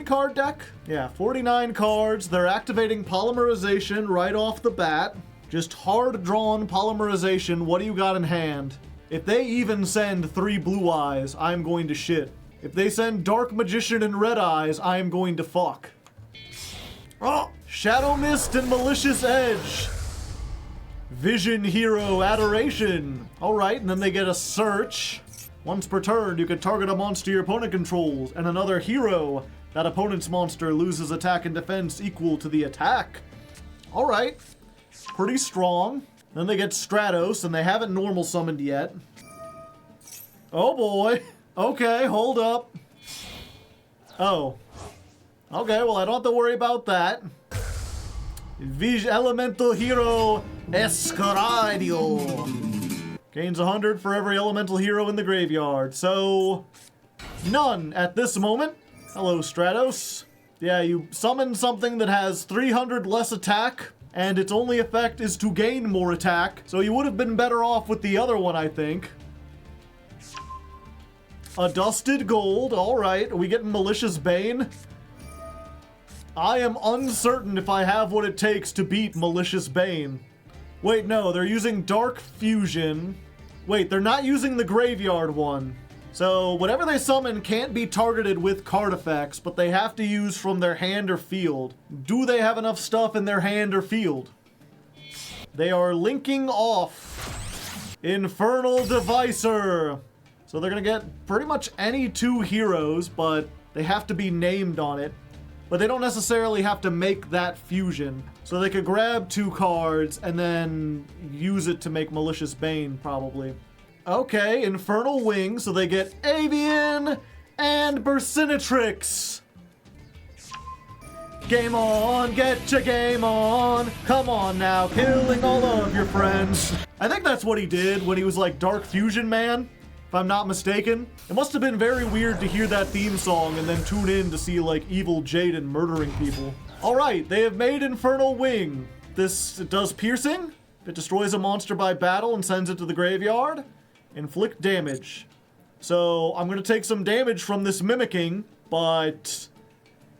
card deck? Yeah, 49 cards. They're activating Polymerization right off the bat. Just hard-drawn Polymerization. What do you got in hand? If they even send 3 Blue Eyes, I'm going to shit. If they send Dark Magician and Red Eyes, I am going to fuck. Oh! Shadow Mist and Malicious Edge. Vision Hero Adoration. Alright, and then they get a Search. Once per turn, you can target a monster your opponent controls, and another hero. That opponent's monster loses attack and defense equal to the attack. Alright. Pretty strong. Then they get Stratos, and they haven't normal summoned yet. Oh boy. Okay, hold up. Oh. Okay, well I don't have to worry about that. Elemental Hero Escaradio. Gains 100 for every elemental hero in the graveyard. So, none at this moment. Hello, Stratos. Yeah, you summon something that has 300 less attack, and its only effect is to gain more attack, so you would have been better off with the other one, I think. A Dusted Gold, alright. Are we getting Malicious Bane? I am uncertain if I have what it takes to beat Malicious Bane. Wait, no, they're using Dark Fusion. Wait, they're not using the Graveyard one. So, whatever they summon can't be targeted with card effects, but they have to use from their hand or field. Do they have enough stuff in their hand or field? They are linking off Infernal Devicer. So they're gonna get pretty much any 2 heroes, but they have to be named on it. But they don't necessarily have to make that fusion. So they could grab 2 cards and then use it to make Malicious Bane, probably. Okay, Infernal Wing, so they get Avian and Bursinatrix. Game on, get your game on. Come on now, killing all of your friends. I think that's what he did when he was like Dark Fusion Man, if I'm not mistaken. It must have been very weird to hear that theme song and then tune in to see like evil Jaden murdering people. Alright, they have made Infernal Wing. This does piercing. It destroys a monster by battle and sends it to the graveyard. Inflict damage. So I'm gonna take some damage from this mimicking, but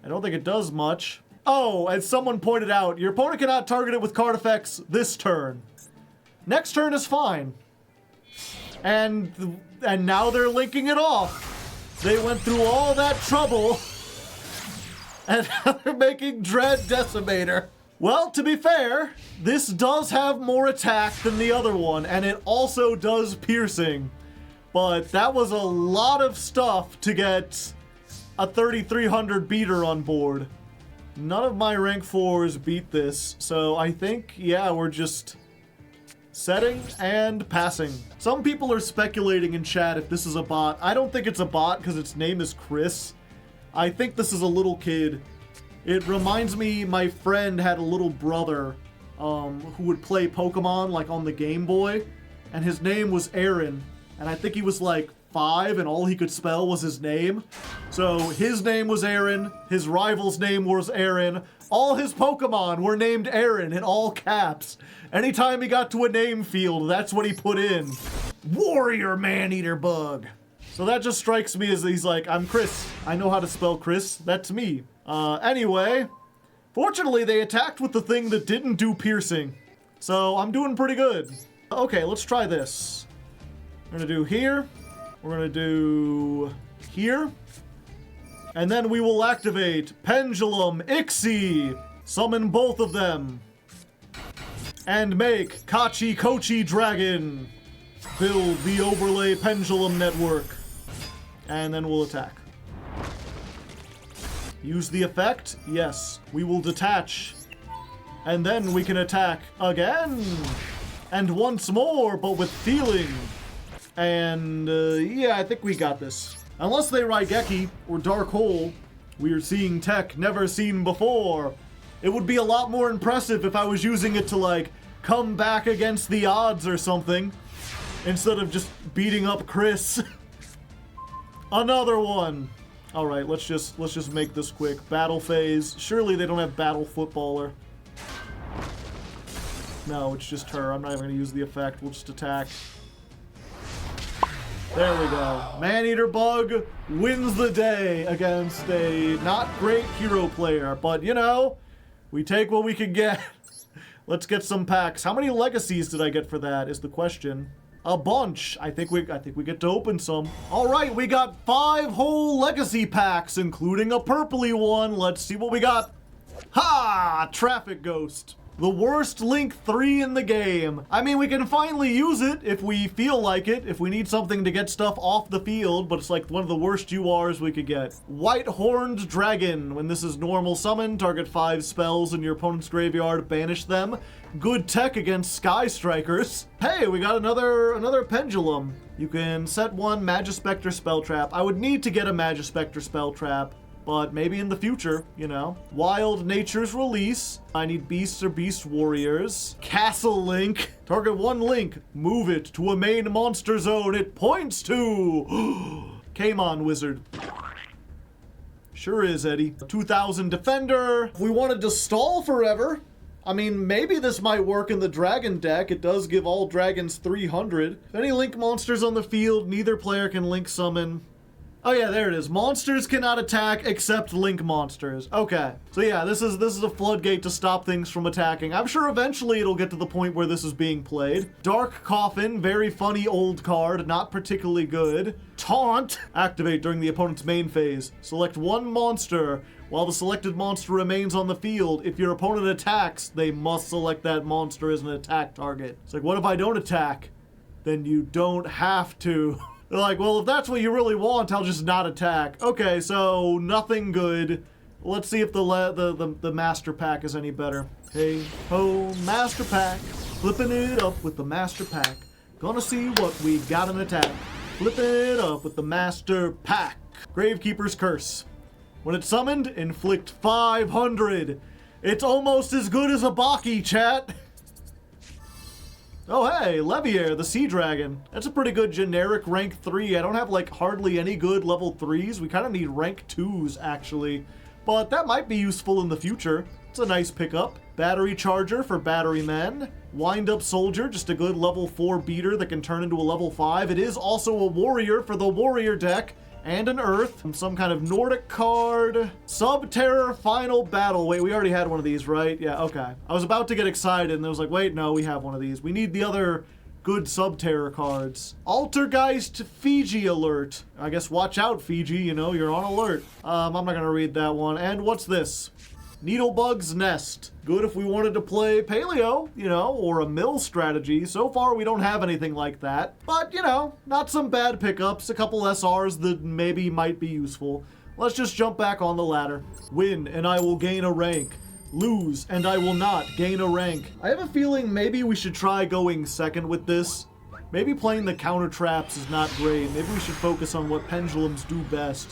I don't think it does much. Oh, as someone pointed out, your opponent cannot target it with card effects this turn. Next turn is fine. And now they're linking it off. They went through all that trouble, and now they're making Dread Decimator. Well, to be fair, this does have more attack than the other one, and it also does piercing. But that was a lot of stuff to get a 3300 beater on board. None of my rank 4s beat this, so I think, yeah, we're just setting and passing. Some people are speculating in chat if this is a bot. I don't think it's a bot because its name is Chris. I think this is a little kid. It reminds me, my friend had a little brother who would play Pokemon like on the Game Boy, and his name was Aaron, and I think he was like 5 and all he could spell was his name. So his name was Aaron, his rival's name was Aaron, all his Pokemon were named Aaron in all caps. Anytime he got to a name field, that's what he put in. Warrior Maneater Bug. So that just strikes me as he's like, I'm Chris. I know how to spell Chris. That's me. Anyway, Fortunately, they attacked with the thing that didn't do piercing. So I'm doing pretty good. Okay, let's try this. We're gonna do here. We're gonna do here. And then we will activate Pendulum Ixie. Summon both of them. And make Kachi Kochi Dragon. Build the overlay pendulum network. And then we'll attack. Use the effect? Yes. We will detach. And then we can attack again. And once more, but with feeling. And, yeah, I think we got this. Unless they Raigeki or Dark Hole, we are seeing tech never seen before. It would be a lot more impressive if I was using it to, like, come back against the odds or something. Instead of just beating up Chris. Another one. All right, let's just make this quick. Battle phase. Surely they don't have battle footballer. No, it's just her. I'm not even gonna use the effect. We'll just attack. There we go. Man-Eater Bug wins the day against a not great hero player, but you know, we take what we can get. Let's get some packs. How many legacies did I get for that is the question. A bunch. I think we get to open some. All right, we got 5 whole legacy packs, including a purpley one. Let's see what we got. Ha! Traffic Ghost. The worst Link 3 in the game. I mean, we can finally use it if we feel like it, if we need something to get stuff off the field, but it's like one of the worst URs we could get. White Horned Dragon. When this is normal summon, target 5 spells in your opponent's graveyard, banish them. Good tech against Sky Strikers. Hey, we got another Pendulum. You can set one Magispector Spell Trap. I would need to get a Magispector Spell Trap, but maybe in the future, you know. Wild Nature's Release. I need Beasts or Beast Warriors. Castle Link. Target one link. Move it to a main monster zone it points to. Kamon Wizard. Sure is, Eddie. 2000 Defender. If we wanted to stall forever, I mean, maybe this might work in the dragon deck. It does give all dragons 300. If any link monsters on the field, neither player can link summon. Oh yeah, there it is. Monsters cannot attack except link monsters. Okay. So yeah, this is a floodgate to stop things from attacking. I'm sure eventually it'll get to the point where this is being played. Dark Coffin, very funny old card, not particularly good. Taunt, activate during the opponent's main phase. Select one monster. While the selected monster remains on the field, if your opponent attacks, they must select that monster as an attack target. It's like, what if I don't attack? Then you don't have to. They're like, well, if that's what you really want, I'll just not attack. Okay, so nothing good. Let's see if the Master Pack is any better. Hey ho, Master Pack. Flipping it up with the Master Pack. Gonna see what we got in attack. Flipping it up with the Master Pack. Gravekeeper's Curse. When it's summoned, inflict 500. It's almost as good as a Baki, chat. Oh hey, Leviair, the Sea Dragon. That's a pretty good generic rank 3. I don't have like hardly any good level 3s. We kind of need rank 2s actually. But that might be useful in the future. It's a nice pickup. Battery Charger for Battery Men. Wind Up Soldier, just a good level 4 beater that can turn into a level 5. It is also a warrior for the warrior deck. And an Earth. Some kind of Nordic card. Subterror Final Battle. Wait, we already had one of these, right? Yeah, okay. I was about to get excited and I was like, wait, no, we have one of these. We need the other good Subterror cards. Altergeist Fiji Alert. I guess watch out, Fiji, you know, you're on alert. I'm not gonna read that one. And what's this? Needlebug's Nest. Good if we wanted to play Paleo, you know, or a mill strategy. So far, we don't have anything like that. But, you know, not some bad pickups. A couple SRs that maybe might be useful. Let's just jump back on the ladder. Win, and I will gain a rank. Lose, and I will not gain a rank. I have a feeling maybe we should try going second with this. Maybe playing the counter traps is not great. Maybe we should focus on what pendulums do best.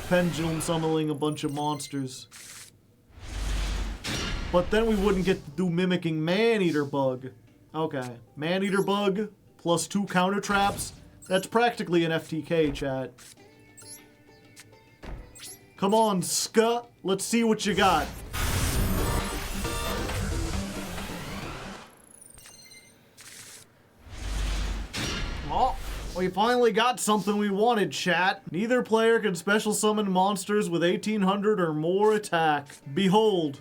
Pendulum summoning a bunch of monsters. But then we wouldn't get to do mimicking Man-Eater Bug. Okay, Man-Eater Bug plus 2 counter traps. That's practically an FTK, chat. Come on, Ska. Let's see what you got. Oh, we finally got something we wanted, chat. Neither player can special summon monsters with 1800 or more attack. Behold,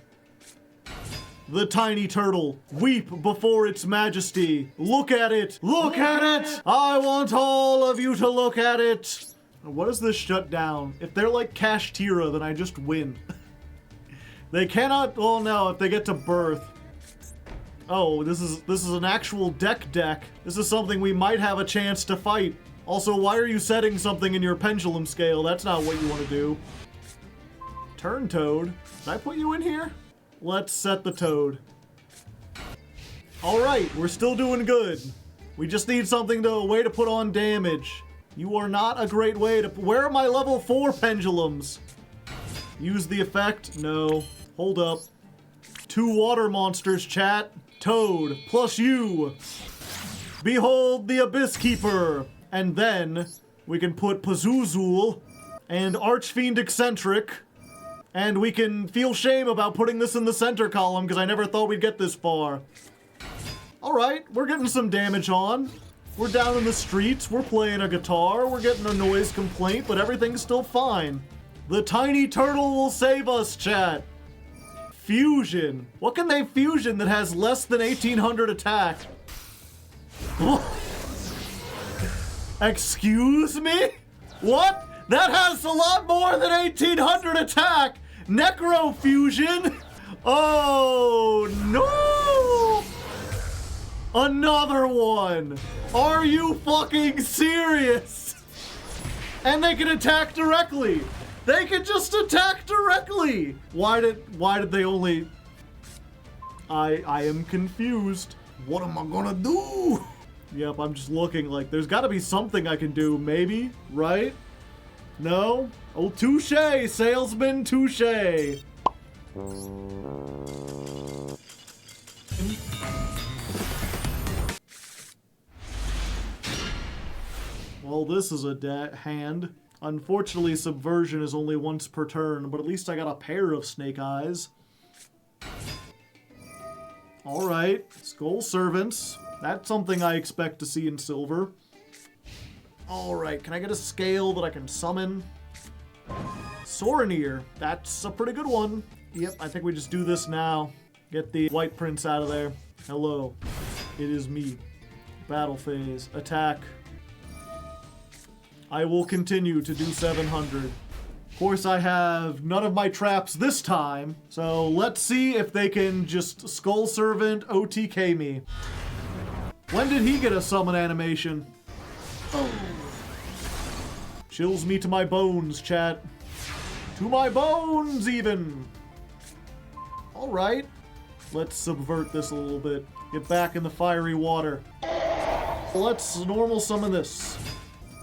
the tiny turtle. Weep before its majesty. Look at it. Look at it. I want all of you to look at it. What does this shut down? If they're like Kashtira, then I just win. They cannot, oh no, if they get to birth. Oh, this is an actual deck. This is something we might have a chance to fight. Also, why are you setting something in your pendulum scale? That's not what you want to do. Turn Toad. Did I put you in here? Let's set the Toad. Alright, we're still doing good. We just need something a way to put on damage. You are not a great way to... Where are my level 4 pendulums? Use the effect? No. Hold up. 2 water monsters, chat. Toad, plus you. Behold the Abyss Keeper. And then we can put Pazuzu and Archfiend Eccentric. And we can feel shame about putting this in the center column because I never thought we'd get this far. Alright, we're getting some damage on. We're down in the streets, we're playing a guitar, we're getting a noise complaint, but everything's still fine. The tiny turtle will save us, chat. Fusion. What can they fusion that has less than 1800 attack? Excuse me? What? That has a lot more than 1800 attack! Necro Fusion? Oh no! Another one! Are you fucking serious? And they can attack directly! They can just attack directly! Why did they only... I am confused. What am I gonna do? Yep, I'm just looking like there's gotta be something I can do, maybe, right? No? Oh, touche, salesman, touche. Well, this is a hand. Unfortunately, subversion is only once per turn, but at least I got a pair of snake eyes. Alright, Skull Servants. That's something I expect to see in silver. Alright, can I get a scale that I can summon? Soraneer. That's a pretty good one. Yep, I think we just do this now. Get the White Prince out of there. Hello. It is me. Battle phase. Attack. I will continue to do 700. Of course, I have none of my traps this time, so let's see if they can just Skull Servant OTK me. When did he get a summon animation? Oh. Chills me to my bones, chat. To my bones, even! Alright. Let's subvert this a little bit. Get back in the fiery water. Let's normal summon this.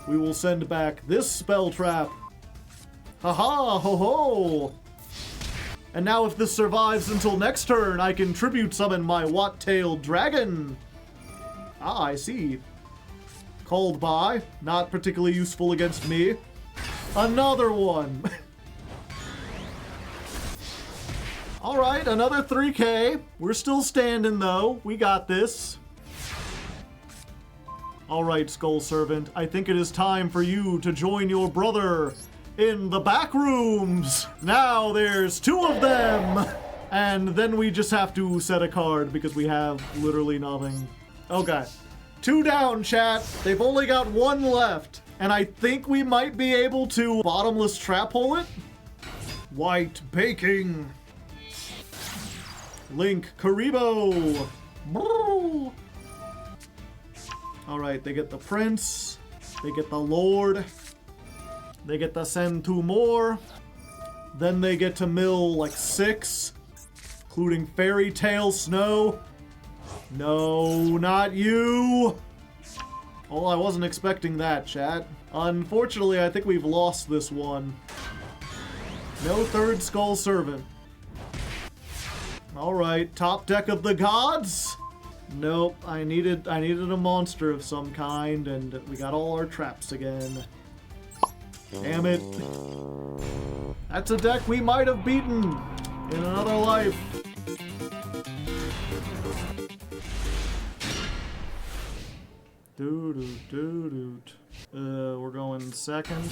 We will send back this spell trap. Haha, ho ho! And now if this survives until next turn, I can tribute summon my Watt-tailed dragon. Ah, I see. Called by. Not particularly useful against me. Another one. Alright, another 3k. We're still standing though. We got this. Alright, Skull Servant. I think it is time for you to join your brother in the back rooms. Now there's 2 of them. And then we just have to set a card because we have literally nothing. Okay. 2 down, chat. They've only got 1 left. And I think we might be able to bottomless trap hole it. White baking. Link Karibo. Brrr. Alright, they get the Prince. They get the Lord. They get to send 2 more. Then they get to mill like 6. Including Fairy Tale Snow. No, not you! Oh, I wasn't expecting that, chat. Unfortunately, I think we've lost this one. No 3rd Skull Servant. Alright, top deck of the gods? Nope, I needed a monster of some kind, and we got all our traps again. Damn it. That's a deck we might have beaten in another life. We're going second.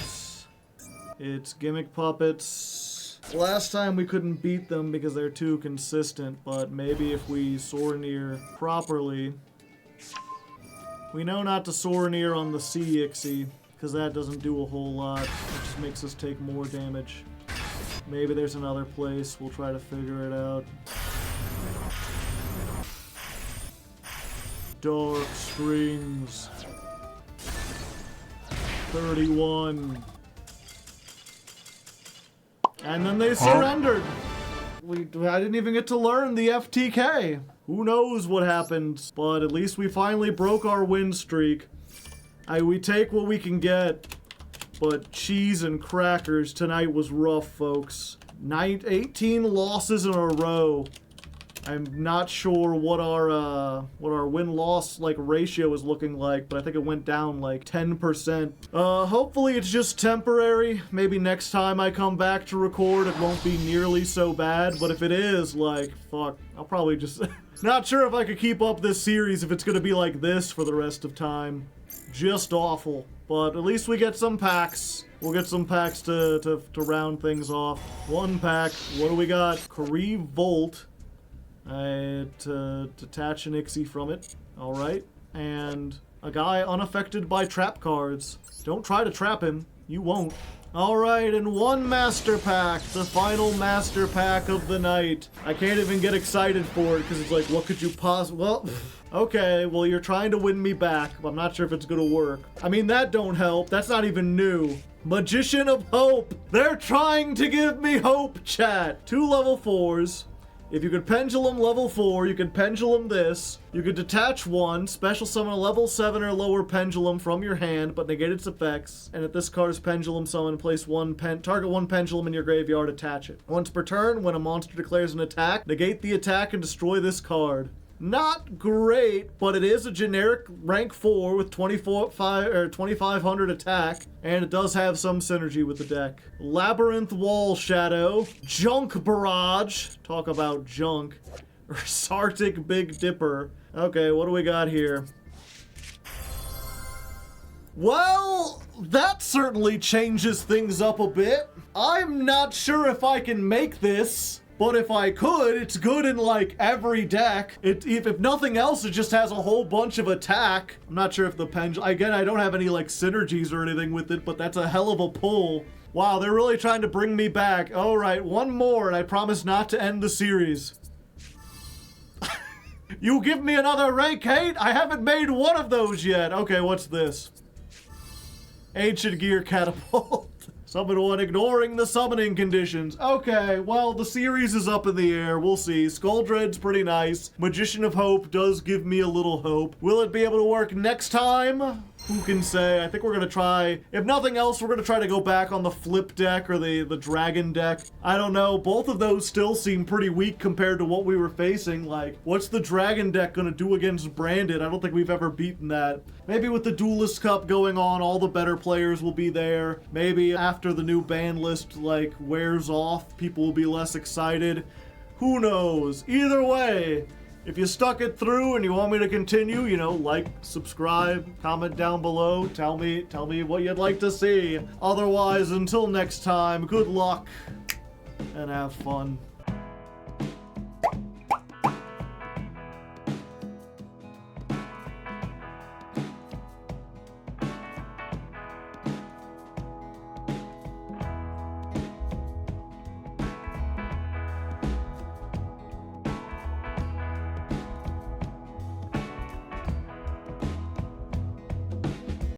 It's Gimmick Puppets. Last time we couldn't beat them because they're too consistent, but maybe if we Soraneer properly... We know not to Soraneer on the C Ixie, because that doesn't do a whole lot. It just makes us take more damage. Maybe there's another place. We'll try to figure it out. Dark Strings. 31. And then they surrendered. I didn't even get to learn the FTK. Who knows what happened, but at least we finally broke our win streak. We take what we can get, but cheese and crackers tonight was rough, folks. 18 losses in a row. I'm not sure what our win-loss ratio is looking like, but I think it went down like 10%. Hopefully it's just temporary. Maybe next time I come back to record it won't be nearly so bad, but if it is, fuck, I'll probably just... Not sure if I could keep up this series if it's gonna be like this for the rest of time. Just awful. But at least we get some packs. We'll get some packs to round things off. One pack. What do we got? Kree Volt. To detach an Ixie from it. Alright. And a guy unaffected by trap cards. Don't try to trap him. You won't. Alright, and one master pack. The final master pack of the night. I can't even get excited for it because it's like, what could you possibly... Well, okay, well, you're trying to win me back. I'm not sure if it's gonna work. I mean, that don't help. That's not even new. Magician of Hope. They're trying to give me hope, chat. 2 level 4s. If you could Pendulum level 4, you could Pendulum this. You could detach 1, special summon a level 7 or lower Pendulum from your hand, but negate its effects. And if this card's Pendulum summon, place target 1 Pendulum in your graveyard, attach it. Once per turn, when a monster declares an attack, negate the attack and destroy this card. Not great, but it is a generic rank 4 with 2500 attack, and it does have some synergy with the deck. Labyrinth Wall Shadow, Junk Barrage, talk about junk, Sartic Big Dipper. Okay, what do we got here? Well, that certainly changes things up a bit. I'm not sure if I can make this. But if I could, it's good in every deck. If nothing else, it just has a whole bunch of attack. I'm not sure if the Pendulum... Again, I don't have any synergies or anything with it, but that's a hell of a pull. Wow, they're really trying to bring me back. Alright, one more, and I promise not to end the series. You give me another rank 8? I haven't made one of those yet. Okay, what's this? Ancient Gear Catapult. Summon 1, ignoring the summoning conditions. Okay, well, the series is up in the air. We'll see. Skuldred's pretty nice. Magician of Hope does give me a little hope. Will it be able to work next time? Who can say? I think we're gonna try, if nothing else, we're gonna try to go back on the flip deck or the dragon deck. I don't know, both of those still seem pretty weak compared to what we were facing. What's the dragon deck gonna do against Branded? I don't think we've ever beaten that. Maybe with the Duelist Cup going on, all the better players will be there. Maybe after the new ban list, wears off, people will be less excited. Who knows? Either way, if you stuck it through and you want me to continue, subscribe, comment down below, tell me what you'd like to see. Otherwise, until next time, good luck and have fun.